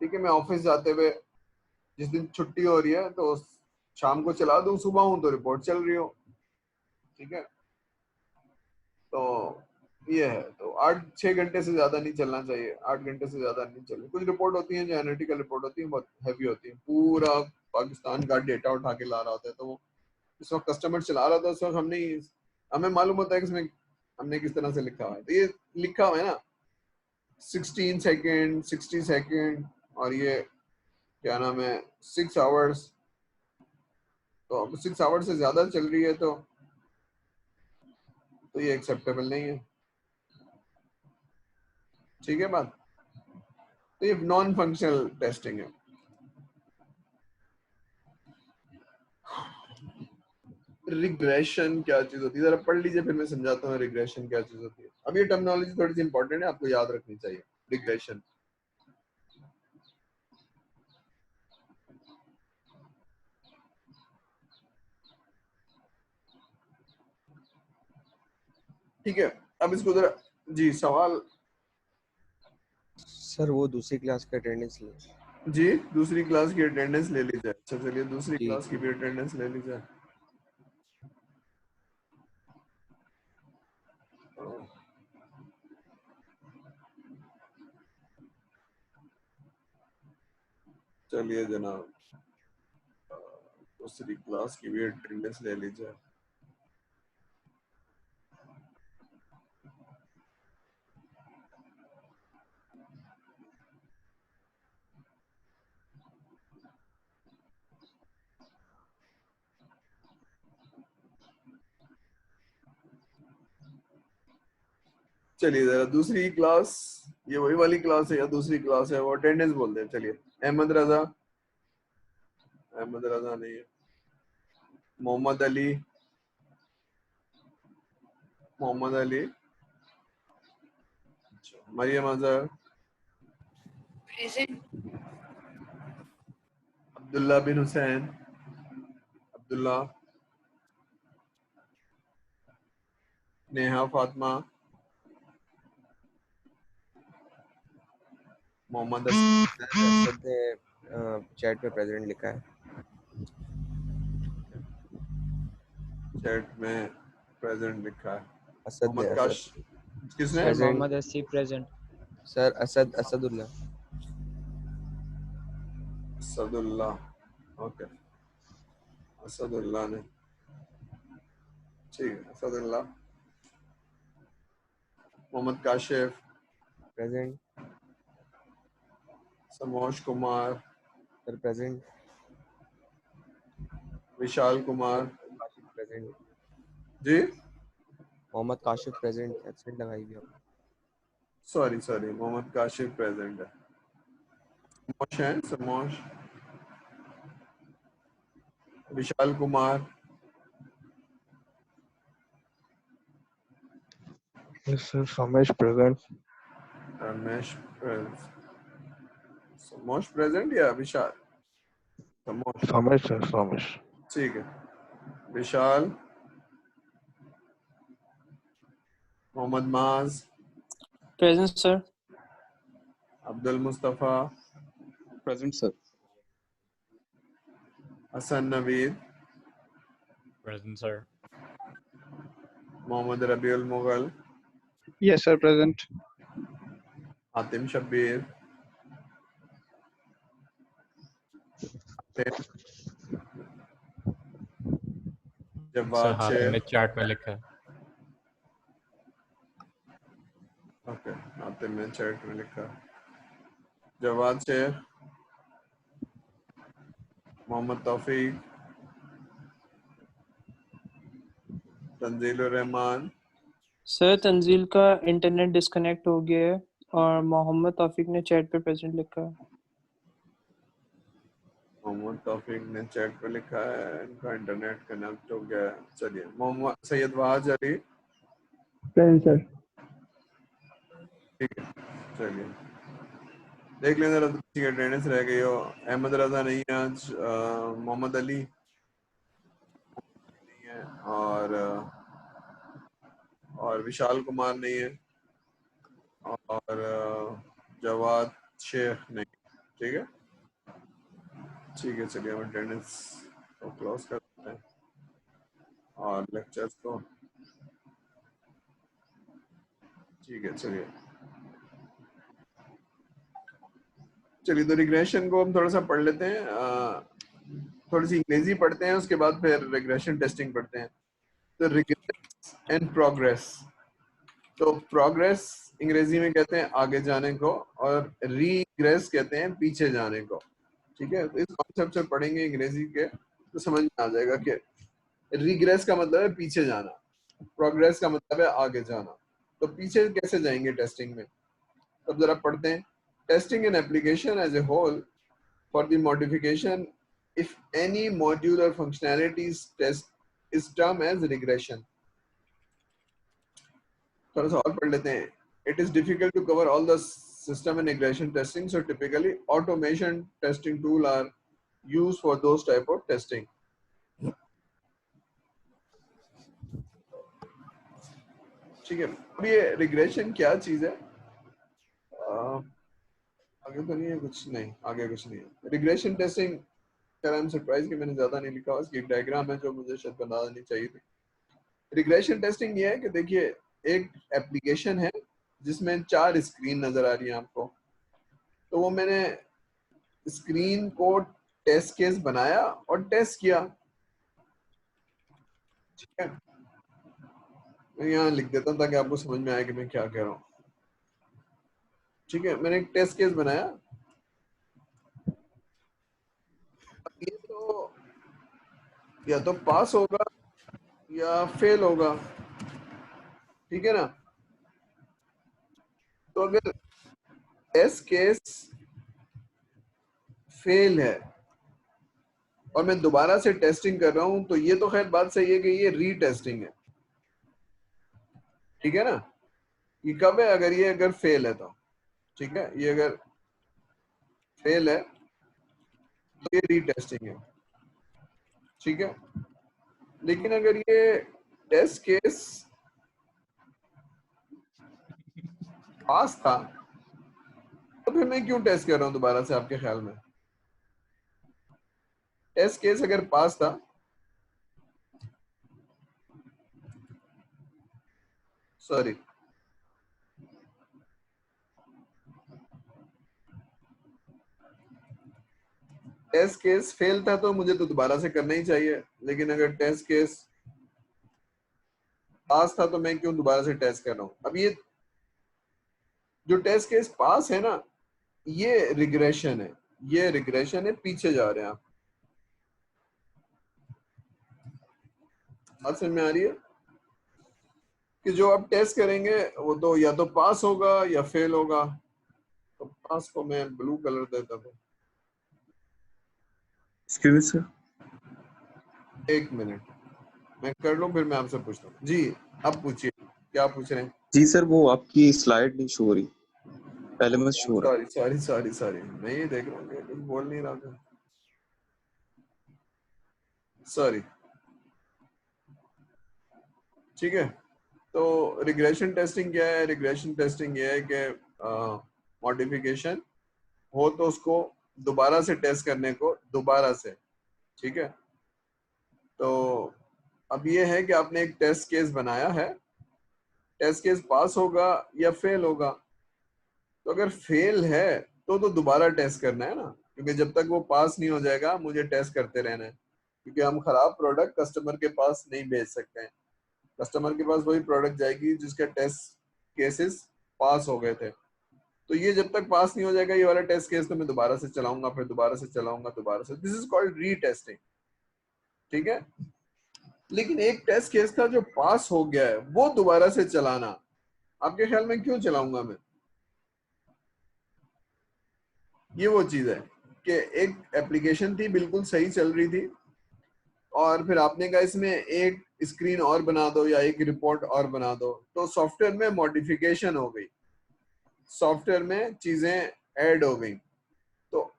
ठीक है। मैं ऑफिस जाते हुए जिस दिन छुट्टी हो रही है तो शाम को चला दूं, सुबह हूं तो रिपोर्ट चल रही हो, ठीक है। तो ये है, तो 8-6 घंटे से ज्यादा नहीं चलना चाहिए, 8 घंटे से ज्यादा नहीं चलना। कुछ रिपोर्ट होती है जो एनालिटिकल रिपोर्ट होती है, बहुत हैवी होती है, पूरा पाकिस्तान का डेटा उठा के ला रहा होता है। तो वो इस वक्त कस्टमर चला रहा था, उस वक्त हमें मालूम होता है कि इसमें हमने किस तरह से लिखा हुआ है। तो ये लिखा हुआ है ना 16 सेकेंड, 60 सेकेंड, और ये क्या नाम है 6 आवर्स। तो अब 6 आवर्स से ज्यादा चल रही है तो ये एक्सेप्टेबल नहीं है, ठीक है बात। तो ये नॉन फंक्शनल टेस्टिंग है। रिग्रेशन क्या चीज होती है, जरा पढ़ लीजिए, फिर मैं समझाता हूँ रिग्रेशन क्या चीज होती है। अब ये टर्मिनोलॉजी थोड़ी सी इंपॉर्टेंट है, आपको याद रखनी चाहिए। रिग्रेशन, ठीक है। अब इसको जरा, जी सवाल, सर वो दूसरी क्लास का अटेंडेंस ले। जी दूसरी क्लास की अटेंडेंस ले ली जाए। अच्छा चलिए दूसरी जी क्लास की भी अटेंडेंस ले ली जाए। चलिए जनाब, दूसरी क्लास की भी अटेंडेंस ले ली जाए। चलिए जरा दूसरी क्लास, ये वही वाली क्लास है या दूसरी क्लास है, वो अटेंडेंस बोलते हैं। चलिए अहमद रजा, अहमद रजा नहीं है। मोहम्मद अली, मोहम्मद अली। मरियम अजहर, अब्दुल्ला बिन हुसैन, अब्दुल्ला। नेहा फातिमा, मोहम्मद असद ने चैट पे प्रेजेंट लिखा है। चैट में प्रेजेंट लिखा है। असद ने, मोहम्मद काश, किसने? Sir Present. Mohammad Assi present. Sir Asadullah. Asadullah, okay, Asadullah ने, ठीक है, Asadullah. Mohammad Kashif, present. Somesh Kumar, sir present. Vishal Kumar, Kashif present. जी मोहम्मद काशिफ प्रेजेंट, एब्सेंट लगाई भी आपने। Sorry sorry, Mohammad Kashif present है। समोश है, Somesh. Vishal Kumar, Yes, sir. Somesh present. Ramesh Somesh present या विशाल? समोश, Somesh, sir. Somesh. ठीक है। Vishal, Mohammad Maaz, present sir. Abdul Mustafa, Present, sir. Hasan Naveed, Present, sir. Mohammad Rabiul Mughal, Yes, sir. Present. Hatim Shabbir, sir Jawad हाथ शेख, में चार्ट में लिखा है। ओके, हातिम ने चैट में लिखा। जवाद शेख, मोहम्मद तौफीक, तंजीलुर रहमान, सर तंजील का इंटरनेट डिस्कनेक्ट हो गया है और मोहम्मद तौफीक ने चैट पे प्रेजेंट लिखा है। मोहम्मद तौफीक ने चैट पे लिखा है, इनका इंटरनेट कनेक्ट हो गया है। चलिए मोहम्मद सैयद वाज अली, प्रेजेंट सर। ठीक है। चलिए देख लें जरा किसी की अटेंडेंस रह गई हो। अहमद रजा नहीं है आज, मोहम्मद अली नहीं है, और विशाल कुमार नहीं है, और जवाद शेख नहीं, ठीक है। ठीक है, चलिए हम अटेंडेंस को क्लोज करते हैं और लेक्चर्स को, ठीक है। चलिए तो रिग्रेशन को हम थोड़ा सा पढ़ लेते हैं, थोड़ी सी अंग्रेजी पढ़ते हैं, उसके बाद फिर रिग्रेशन टेस्टिंग पढ़ते हैं। तो रिग्रेस एंड प्रोग्रेस, तो प्रोग्रेस अंग्रेजी में कहते हैं आगे जाने को, और रीग्रेस कहते हैं पीछे जाने को, ठीक है। तो इस कॉन्सेप्ट से पढ़ेंगे अंग्रेजी के तो समझ में आ जाएगा कि रिग्रेस का मतलब है पीछे जाना, प्रोग्रेस का मतलब है आगे जाना। तो पीछे कैसे जाएंगे टेस्टिंग में, तब जरा पढ़ते हैं। Testing an application as a whole for the modification if any module or functionalities test is termed as regression. थोड़ा सा और पढ़ लेते हैं। It is difficult to cover all the system and regression testing, so typically automation testing tool are used for those type of testing. ठीक है, अब ये regression क्या चीज है? आगे तो नहीं है कुछ, नहीं आगे कुछ नहीं है। Regression testing, I am surprise कि मैंने ज्यादा नहीं लिखा, उसकी एक डायग्राम है जो मुझे शायद बना देनी चाहिए थी। रिग्रेशन टेस्टिंग ये है कि देखिए एक एप्लीकेशन है जिसमें 4 स्क्रीन नजर आ रही है आपको, तो वो मैंने स्क्रीन को टेस्ट केस बनाया और टेस्ट किया, ठीक है। मैं यहाँ लिख देता हूँ ताकि आपको समझ में आए कि मैं क्या कह रहा हूँ, ठीक है। मैंने एक टेस्ट केस बनाया, ये तो या तो पास होगा या फेल होगा, ठीक है ना। तो अगर टेस्ट केस फेल है और मैं दोबारा से टेस्टिंग कर रहा हूं, तो ये तो खैर बात सही है कि ये रीटेस्टिंग है, ठीक है ना। ये कब है? अगर फेल है तो, ठीक है, ये अगर फेल है तो ये रीटेस्टिंग है, ठीक है। लेकिन अगर ये टेस्ट केस पास था तो फिर मैं क्यों टेस्ट कर रहा हूं दोबारा से? आपके ख्याल में टेस्ट केस अगर पास था, सॉरी, टेस्ट केस फेल था तो मुझे तो दोबारा से करना ही चाहिए। लेकिन अगर टेस्ट केस पास था तो मैं क्यों दोबारा से टेस्ट कर रहा हूं? अब ये जो टेस्ट केस पास है ना, ये रिग्रेशन है, ये रिग्रेशन है, पीछे जा रहे हैं आप। बात समझ में आ रही है कि जो आप टेस्ट करेंगे वो तो या तो पास होगा या फेल होगा। तो पास को मैं ब्लू कलर देता था। एक्सक्यूज मी सर, एक मिनट मैं कर लूं, फिर मैं आपसे पूछता हूँ। जी अब पूछिए, क्या पूछ रहे हैं? जी सर वो आपकी स्लाइड नहीं शो हो रही, पहले मैं शो हो रहा। सॉरी सॉरी सॉरी सॉरी, मैं ये देख रहा हूँ कि कुछ बोल नहीं रहा था, सॉरी। ठीक है, तो रिग्रेशन टेस्टिंग क्या है? रिग्रेशन टेस्टिंग ये है कि मॉडिफिकेशन हो तो उसको दोबारा से टेस्ट करने को दोबारा से, ठीक है। तो अब ये है कि आपने एक टेस्ट केस बनाया है, टेस्ट केस पास होगा या फेल होगा। तो अगर फेल है तो दोबारा टेस्ट करना है ना, क्योंकि जब तक वो पास नहीं हो जाएगा मुझे टेस्ट करते रहना है, क्योंकि हम खराब प्रोडक्ट कस्टमर के पास नहीं भेज सकते हैं। कस्टमर के पास वही प्रोडक्ट जाएगी जिसके टेस्ट केसेस पास हो गए थे। तो ये जब तक पास नहीं हो जाएगा ये वाला टेस्ट केस, तो मैं दोबारा से चलाऊंगा, फिर दोबारा से चलाऊंगा, दोबारा से। दिस इज कॉल्ड रीटेस्टिंग, ठीक है। लेकिन एक टेस्ट केस था जो पास हो गया है, वो दोबारा से चलाना, आपके ख्याल में क्यों चलाऊंगा मैं? ये वो चीज है कि एक एप्लीकेशन थी, बिल्कुल सही चल रही थी, और फिर आपने कहा इसमें एक स्क्रीन और बना दो या एक रिपोर्ट और बना दो, तो सॉफ्टवेयर में मॉडिफिकेशन हो गई, सॉफ्टवेयर में चीजें ऐड हो गई। तो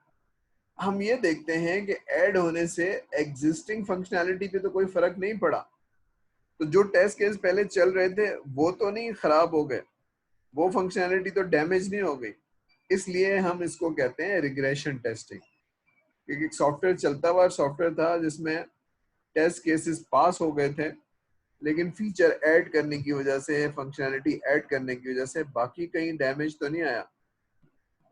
हम ये देखते हैं कि ऐड होने से एग्जिस्टिंग फंक्शनैलिटी पे तो कोई फर्क नहीं पड़ा। तो जो टेस्ट केस पहले चल रहे थे वो तो नहीं खराब हो गए, वो फंक्शनैलिटी तो डैमेज नहीं हो गई। इसलिए हम इसको कहते हैं रिग्रेशन टेस्टिंग, क्योंकि सॉफ्टवेयर चलता हुआ सॉफ्टवेयर था जिसमें टेस्ट केसेस पास हो गए थे, लेकिन फीचर ऐड करने की वजह से, फंक्शनैलिटी ऐड करने की वजह से बाकी कहीं डैमेज तो नहीं आया।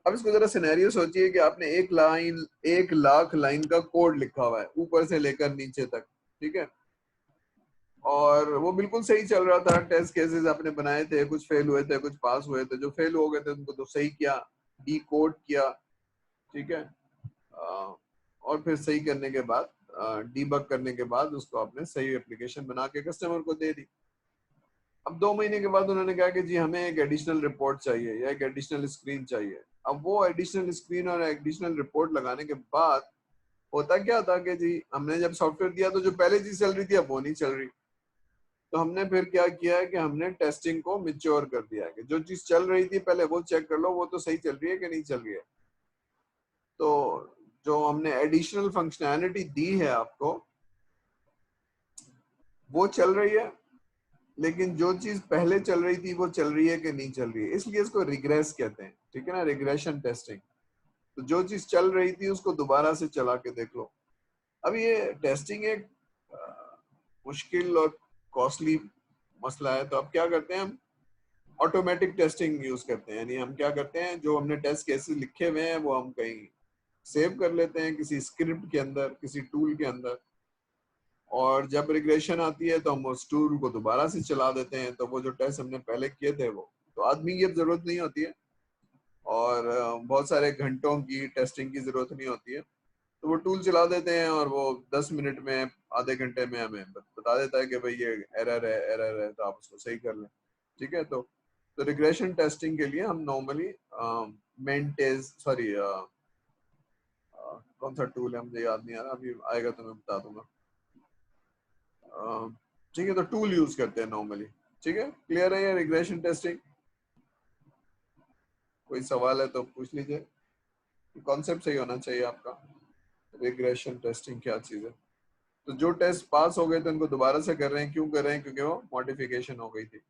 अब इसको जरा सिनेरियो सोचिए कि आपने 1 लाख लाइन का कोड लिखा हुआ है ऊपर से लेकर नीचे तक, ठीक है, और वो बिल्कुल सही चल रहा था। टेस्ट केसेस आपने बनाए थे, कुछ फेल हुए थे, कुछ पास हुए थे। जो फेल हो गए थे उनको तो सही किया, डीकोड किया, ठीक है, और फिर सही करने के बाद, डीबग करने के बाद उसको आपने सही एप्लीकेशन बना के कस्टमर को दे दी। अब 2 महीने के बाद उन्होंने कहा कि जी हमें एक एडिशनल रिपोर्ट चाहिए या एक एडिशनल स्क्रीन चाहिए। अब वो एडिशनल स्क्रीन और एडिशनल रिपोर्ट लगाने के बाद होता क्या था कि जी हमने जब सॉफ्टवेयर दिया तो जो पहले चीज चल रही थी अब वो नहीं चल रही। तो हमने फिर क्या किया है कि हमने टेस्टिंग को मैच्योर कर दिया है कि जो चीज चल रही थी पहले वो चेक कर लो वो तो सही चल रही है कि नहीं चल रही है। तो जो हमने एडिशनल फंक्शनैलिटी दी है आपको वो चल रही है, लेकिन जो चीज पहले चल रही थी वो चल रही है कि नहीं चल रही है, इसलिए इसको रिग्रेस कहते हैं, ठीक है ना, रिग्रेशन टेस्टिंग। तो जो चीज चल रही थी उसको दोबारा से चला के देख लो। अब ये टेस्टिंग एक मुश्किल और कॉस्टली मसला है, तो अब क्या करते हैं हम ऑटोमेटिक टेस्टिंग यूज करते हैं। यानी हम क्या करते हैं, जो हमने टेस्ट केसेस लिखे हुए हैं वो हम कहीं सेव कर लेते हैं किसी स्क्रिप्ट के अंदर, किसी टूल के अंदर, और जब रिग्रेशन आती है तो हम उस टूल को दोबारा से चला देते हैं। तो वो जो टेस्ट हमने पहले किए थे वो तो आदमी की अब जरूरत नहीं होती है, और बहुत सारे घंटों की टेस्टिंग की जरूरत नहीं होती है। तो वो टूल चला देते हैं और वो 10 मिनट में, आधे घंटे में हमें बता देता है कि भाई ये एरर है, एरर है, तो आप उसको सही कर लें, ठीक है। तो तो रिग्रेशन टेस्टिंग के लिए हम नॉर्मली कौन सा टूल है मुझे याद नहीं आ रहा, अभी आएगा तो मैं बता दूंगा। ठीक है, तो टूल यूज करते हैं नॉर्मली। ठीक है, क्लियर है ये रिग्रेशन टेस्टिंग? कोई सवाल है तो पूछ लीजिए। कॉन्सेप्ट सही होना चाहिए आपका। रिग्रेशन टेस्टिंग क्या चीज है? तो जो टेस्ट पास हो गए तो उनको दोबारा से कर रहे हैं, क्यों कर रहे हैं? क्योंकि वो मॉडिफिकेशन हो गई थी।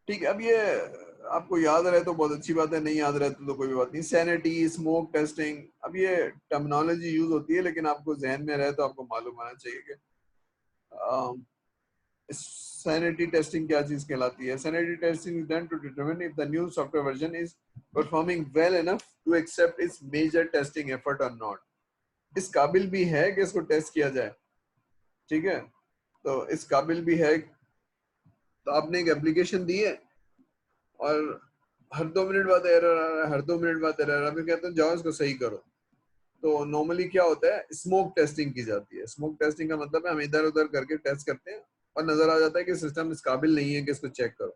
ठीक है, अब ये आपको याद रहे तो बहुत अच्छी बात है, नहीं याद रहे तो कोई भी बात नहीं। सैनिटी, स्मोक टेस्टिंग, अब ये टर्मिनोलॉजी यूज होती है लेकिन आपको जहन में रहे तो आपको मालूम आना चाहिए कि सैनिटी टेस्टिंग क्या चीज कहलाती है। Sanity testing is done to determine if the new software version is performing well enough to accept its major testing effort और नॉट। इस काबिल भी है कि इसको टेस्ट किया जाए। ठीक है, तो इस काबिल भी है। तो आपने एक एप्लीकेशन दी है और हर 2 मिनट बाद एरर आ रहा है, हर 2 मिनट बाद एरर आ रहा है, फिर कहते हैं जाओ इसको सही करो। तो नॉर्मली क्या होता है, स्मोक टेस्टिंग की जाती है। स्मोक टेस्टिंग का मतलब है हम इधर उधर करके टेस्ट करते हैं और नजर आ जाता है कि सिस्टम इस काबिल नहीं है कि इसको चेक करो।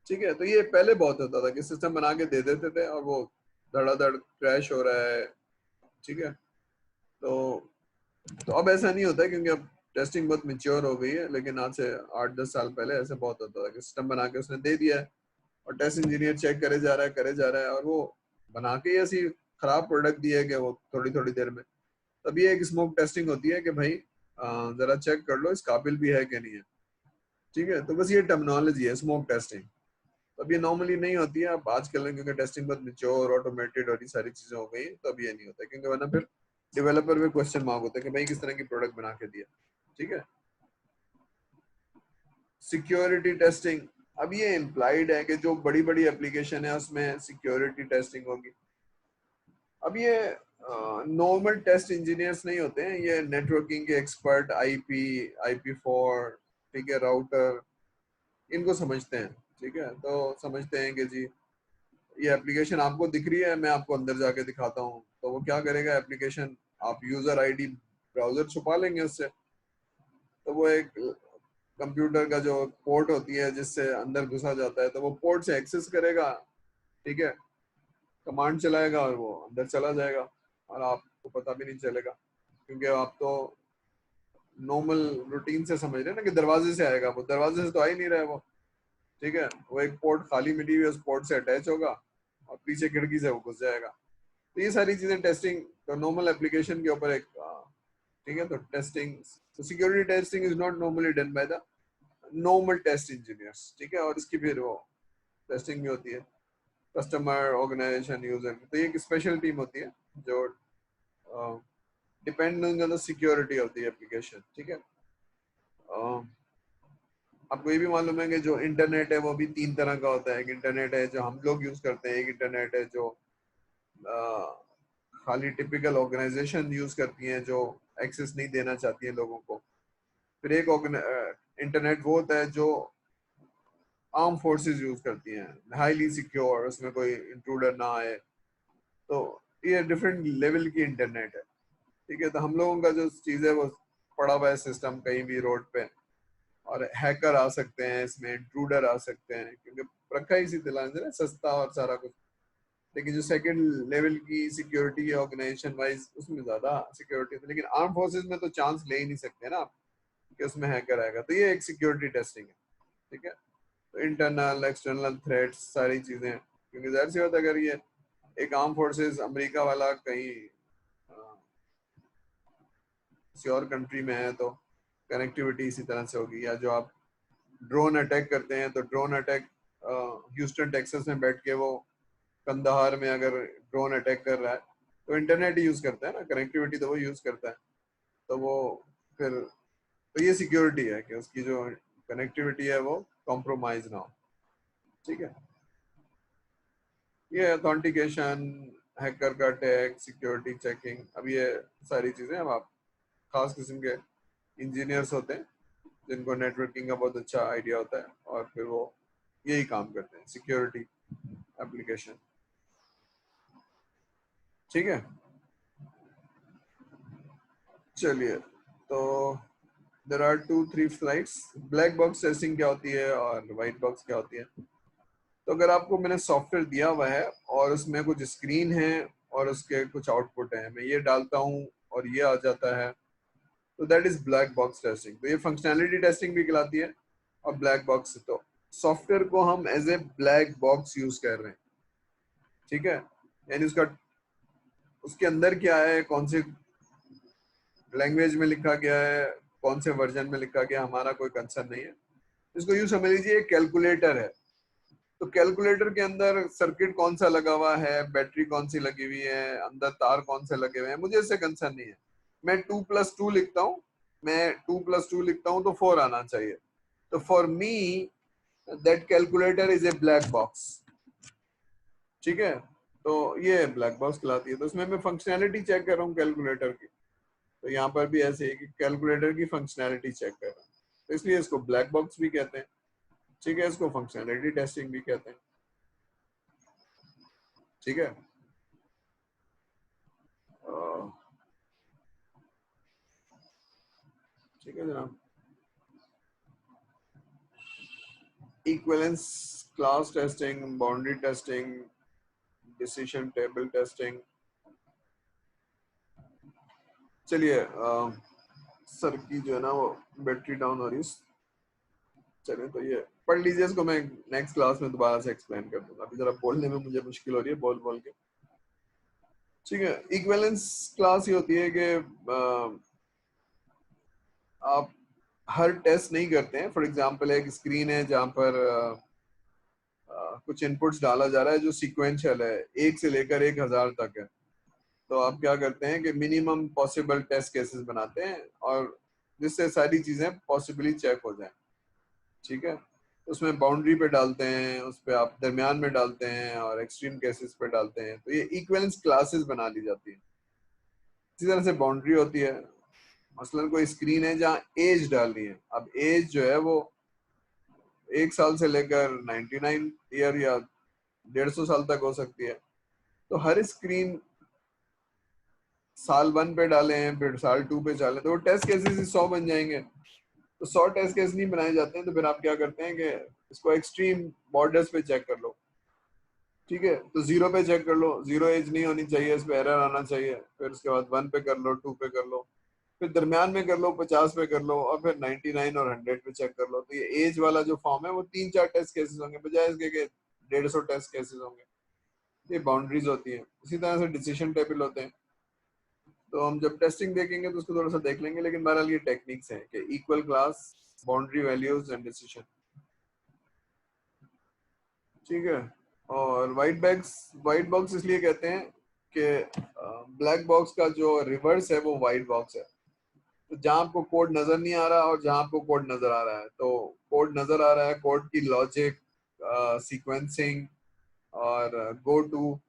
ठीक है, तो ये पहले बहुत होता था कि सिस्टम बना के दे देते थे और वो धड़ाधड़ क्रैश हो रहा है। ठीक है, तो अब ऐसा नहीं होता है क्योंकि अब टेस्टिंग बहुत मेच्योर हो गई है। लेकिन आज से 8-10 साल पहले ऐसे बहुत होता था कि सिस्टम बना के उसने दे दिया है और टेस्ट इंजीनियर चेक करे जा रहा है और वो बना के ऐसी खराब प्रोडक्ट दी है कि वो थोड़ी थोड़ी देर में। तब ये एक स्मोक टेस्टिंग होती है कि भाई जरा चेक कर लो इस काबिल भी है कि नहीं है। ठीक है, तो बस ये टर्मिनोलॉजी है स्मोक टेस्टिंग। अब ये नॉर्मली नहीं होती है अब आजकल, क्योंकि टेस्टिंग बहुत मेच्योर ऑटोमेटेड और ये सारी चीजें हो गई, तो अब ये नहीं होता क्योंकि वरना फिर डेवलपर में क्वेश्चन मार्क होता है कि भाई किस तरह की प्रोडक्ट बना के दिया। ठीक है, सिक्योरिटी टेस्टिंग, अब ये इम्प्लाइड है कि जो बड़ी बड़ी एप्लीकेशन है उसमें सिक्योरिटी टेस्टिंग होगी। अब ये नॉर्मल टेस्ट इंजीनियर्स नहीं होते हैं, ये नेटवर्किंग के एक्सपर्ट, IP4, ठीक है, राउटर, इनको समझते हैं। ठीक है, तो समझते हैं कि जी ये एप्लीकेशन आपको दिख रही है, मैं आपको अंदर जाके दिखाता हूँ। तो वो क्या करेगा, एप्लीकेशन आप यूजर ID ब्राउजर छुपा लेंगे उससे, तो वो एक कंप्यूटर का जो पोर्ट होती है जिससे अंदर घुसा जाता है, तो वो पोर्ट से एक्सेस करेगा। ठीक है, कमांड चलाएगा और वो अंदर चला जाएगा और आपको पता भी नहीं चलेगा क्योंकि आप तो नॉर्मल रूटीन से समझ रहे हैं ना कि दरवाजे से आएगा, वो दरवाजे से तो आ ही नहीं रहा है वो। ठीक है, वो एक पोर्ट खाली मिली हुई उस पोर्ट से अटैच होगा और पीछे खिड़की से वो घुस जाएगा। तो ये सारी चीजें टेस्टिंग तो नॉर्मल एप्लीकेशन के ऊपर एक ठीक है, तो टेस्टिंग, तो security testing is not normally done by the normal test engineers. ठीक है, और इसकी फिर वो टेस्टिंग भी होती है कस्टमर, ऑर्गेनाइजेशन, यूजर, तो ये एक स्पेशल टीम होती है जो depending on the security of the application. ठीक है, आपको ये भी मालूम है कि जो इंटरनेट है वो भी 3 तरह का होता है। एक इंटरनेट है जो हम लोग यूज करते हैं, एक इंटरनेट है जो खाली टिपिकल ऑर्गेनाइजेशन यूज करती हैं जो एक्सेस नहीं देना चाहती है लोगों को। फिर एक इंटरनेट वो होता है जो आर्म फोर्सेस यूज करती हैं, हाईली सिक्योर, उसमें कोई इंट्रूडर ना आए। तो ये डिफरेंट लेवल की इंटरनेट है। ठीक है, तो हम लोगों का जो चीज़ है वो पड़ा हुआ है सिस्टम कहीं भी रोड पे और हैकर आ सकते हैं इसमें, इंट्रूडर आ सकते हैं क्योंकि रखा ही इसी तरह से सस्ता और सारा कुछ। लेकिन जो सेकंड लेवल की सिक्योरिटी है ऑर्गेनाइजेशन वाइज उसमें ज़्यादा सिक्योरिटी है। लेकिन आर्म फोर्सेस में तो चांस ले ही नहीं सकते ना आप कि उसमें हैकर आएगा। तो ये एक सिक्योरिटी टेस्टिंग है। ठीक है, तो इंटरनल एक्सटर्नल थ्रेट्स सारी चीज़ें, क्योंकि जाहिर सी बात है अगर ये एक आर्म फोर्सेस अमेरिका वाला कहीं किसी और कंट्री में है तो कनेक्टिविटी इसी तरह से होगी। या जो आप ड्रोन अटैक करते हैं तो ड्रोन अटैक ह्यूस्टन टेक्सास में बैठ के वो कंदाहार में अगर ड्रोन अटैक कर रहा है तो इंटरनेट यूज करता है ना, कनेक्टिविटी तो वो यूज करता है। तो वो फिर तो ये सिक्योरिटी है कि उसकी जो कनेक्टिविटी है वो कॉम्प्रोमाइज ना हो। ठीक है, ये ऑथेंटिकेशन, हैकर का अटैक, सिक्योरिटी चेकिंग, अब ये सारी चीजें अब आप खास किस्म के इंजीनियर्स होते हैं जिनको नेटवर्किंग का बहुत अच्छा आइडिया होता है और फिर वो यही काम करते हैं, सिक्योरिटी एप्लीकेशन। ठीक है, चलिए, तो there are 2-3 slides. Black box testing क्या होती है और वाइट बॉक्स क्या होती है। तो अगर आपको मैंने सॉफ्टवेयर दिया हुआ है और उसमें कुछ स्क्रीन है और उसके कुछ आउटपुट है, मैं ये डालता हूँ और ये आ जाता है, तो that is black box testing. तो ये फंक्शनैलिटी टेस्टिंग भी कहलाती है और ब्लैक बॉक्स। तो सॉफ्टवेयर को हम as a black box use कर रहे हैं, ठीक है। यानी उसका उसके अंदर क्या है, कौन से लैंग्वेज में लिखा गया है, कौन से वर्जन में लिखा गया, हमारा कोई कंसर्न नहीं है। इसको यूं समझ लीजिए कैलकुलेटर है। तो कैलकुलेटर के अंदर सर्किट कौन सा लगा हुआ है, बैटरी कौन सी लगी हुई है, अंदर तार कौन से लगे हुए हैं, मुझे इससे कंसर्न नहीं है। मैं 2+2 लिखता हूँ, मैं 2+2 लिखता हूँ तो 4 आना चाहिए। तो for me that calculator is a black box, ठीक है। तो ये ब्लैक बॉक्स कहलाती है। तो इसमें मैं फंक्शनैलिटी चेक कर रहा हूँ कैलकुलेटर की। तो यहाँ पर भी ऐसे है कि कैलकुलेटर की फंक्शनैलिटी चेक कर रहा हूँ, तो इसलिए इसको ब्लैक बॉक्स भी कहते हैं, ठीक है। इसको फंक्शनैलिटी टेस्टिंग भी कहते हैं, ठीक है। ठीक है जनाब। Equivalence class testing, boundary testing, decision table testing. चलिए सर की जो है ना वो बैटरी डाउन हो रही है। चलिए तो ये पढ़ लीजिए, इसको मैं नेक्स्ट क्लास में दोबारा से एक्सप्लेन कर दूंगा। अभी जरा बोलने में मुझे मुश्किल हो रही है बोल बोल के, ठीक है। इक्विवेलेंस क्लास ये होती है कि आप हर टेस्ट नहीं करते हैं। फॉर एग्जांपल एक स्क्रीन है जहां पर कुछ इनपुट्स डाला जा रहा है जो सीक्वेंशियल है, 1 से लेकर 1000 तक है। तो आप क्या करते हैं कि मिनिमम पॉसिबल टेस्ट केसेस बनाते हैं और जिससे सारी चीजें पॉसिबली चेक हो जाएं, ठीक है। उसमें बाउंड्री पे डालते हैं, उस पर आप दरमियान में डालते हैं और एक्सट्रीम केसेस पे डालते हैं। तो ये इक्विवेलेंस क्लासेस बना ली जाती है। इसी तरह से बाउंड्री होती है। मसलन कोई स्क्रीन है जहाँ एज डालनी है। अब एज जो है वो 1 साल से लेकर 99 ईयर या 150 साल तक हो सकती है। तो हर स्क्रीन साल 1 पे डाले हैं, फिर साल 2 पे डालें, तो वो टेस्ट केसेस 100 बन जाएंगे। तो 100 टेस्ट केस नहीं बनाए जाते हैं। तो फिर आप क्या करते हैं कि इसको एक्सट्रीम बॉर्डर्स पे चेक कर लो, ठीक है। तो 0 पे चेक कर लो, 0 एज नहीं होनी चाहिए, इस पे एरर आना चाहिए। फिर उसके बाद 1 पे कर लो, 2 पे कर लो, फिर दरमियान में कर लो, 50 पे कर लो, और फिर 99 और 100 पे चेक कर लो। तो ये एज वाला जो फॉर्म है वो 3-4 टेस्ट केसेस होंगे, बजाय इसके के 150 टेस्ट केसेस होंगे। ये बाउंड्रीज होती हैं। इसी तरह से डिसीजन टेबल होते हैं। तो हम जब टेस्टिंग देखेंगे तो उसको थोड़ा सा देख लेंगे, लेकिन बहरहाल ये टेक्निक्स हैं कि equal class, boundary values and decision, ठीक है। और वाइट बॉक्स इसलिए कहते हैं कि ब्लैक बॉक्स का जो रिवर्स है वो वाइट बॉक्स है। तो जहां आपको कोड नजर नहीं आ रहा और जहां आपको कोड नजर आ रहा है, तो कोड नजर आ रहा है, कोड की लॉजिक, सीक्वेंसिंग और गो टू,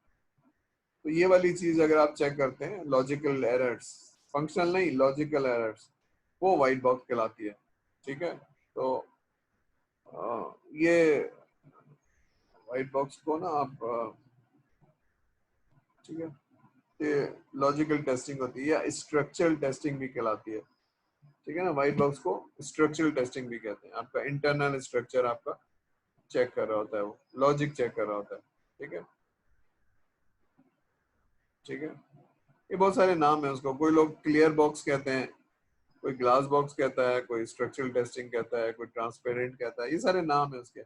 तो ये वाली चीज अगर आप चेक करते हैं, लॉजिकल एरर्स, फंक्शनल नहीं, लॉजिकल एरर्स, वो वाइट बॉक्स कहलाती है, ठीक है। तो ये वाइट बॉक्स को ना आप, ठीक है, ये लॉजिकल टेस्टिंग होती है या स्ट्रक्चरल टेस्टिंग भी कहलाती है, ठीक है ना। वाइट बॉक्स को स्ट्रक्चरल टेस्टिंग भी कहते हैं। आपका इंटरनल स्ट्रक्चर आपका चेक कर रहा होता है, वो लॉजिक चेक कर रहा होता है, ठीक है, ठीक है। ये बहुत सारे नाम है उसको। कोई लोग क्लियर बॉक्स कहते हैं, कोई ग्लास बॉक्स कहता है, कोई स्ट्रक्चरल टेस्टिंग कहता है, कोई ट्रांसपेरेंट कहता है, ये सारे नाम है उसके।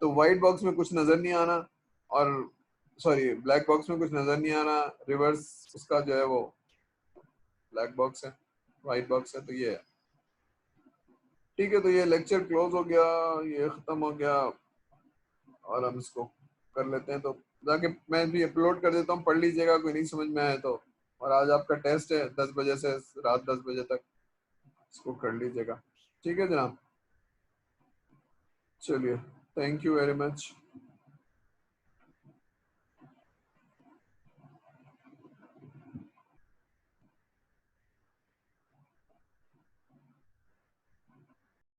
तो व्हाइट बॉक्स में कुछ नजर नहीं आना, और सॉरी ब्लैक बॉक्स में कुछ नजर नहीं आना, रिवर्स उसका जो है वो ब्लैक बॉक्स है, व्हाइट बॉक्स है। तो ये है, ठीक है। तो ये लेक्चर क्लोज हो गया, ये खत्म हो गया, और हम इसको कर लेते हैं। तो जाके मैं भी अपलोड कर देता हूँ, पढ़ लीजिएगा, कोई नहीं समझ में आए तो। और आज आपका टेस्ट है 10 बजे से रात 10 बजे तक, इसको कर लीजिएगा, ठीक है जनाब। चलिए, थैंक यू वेरी मच।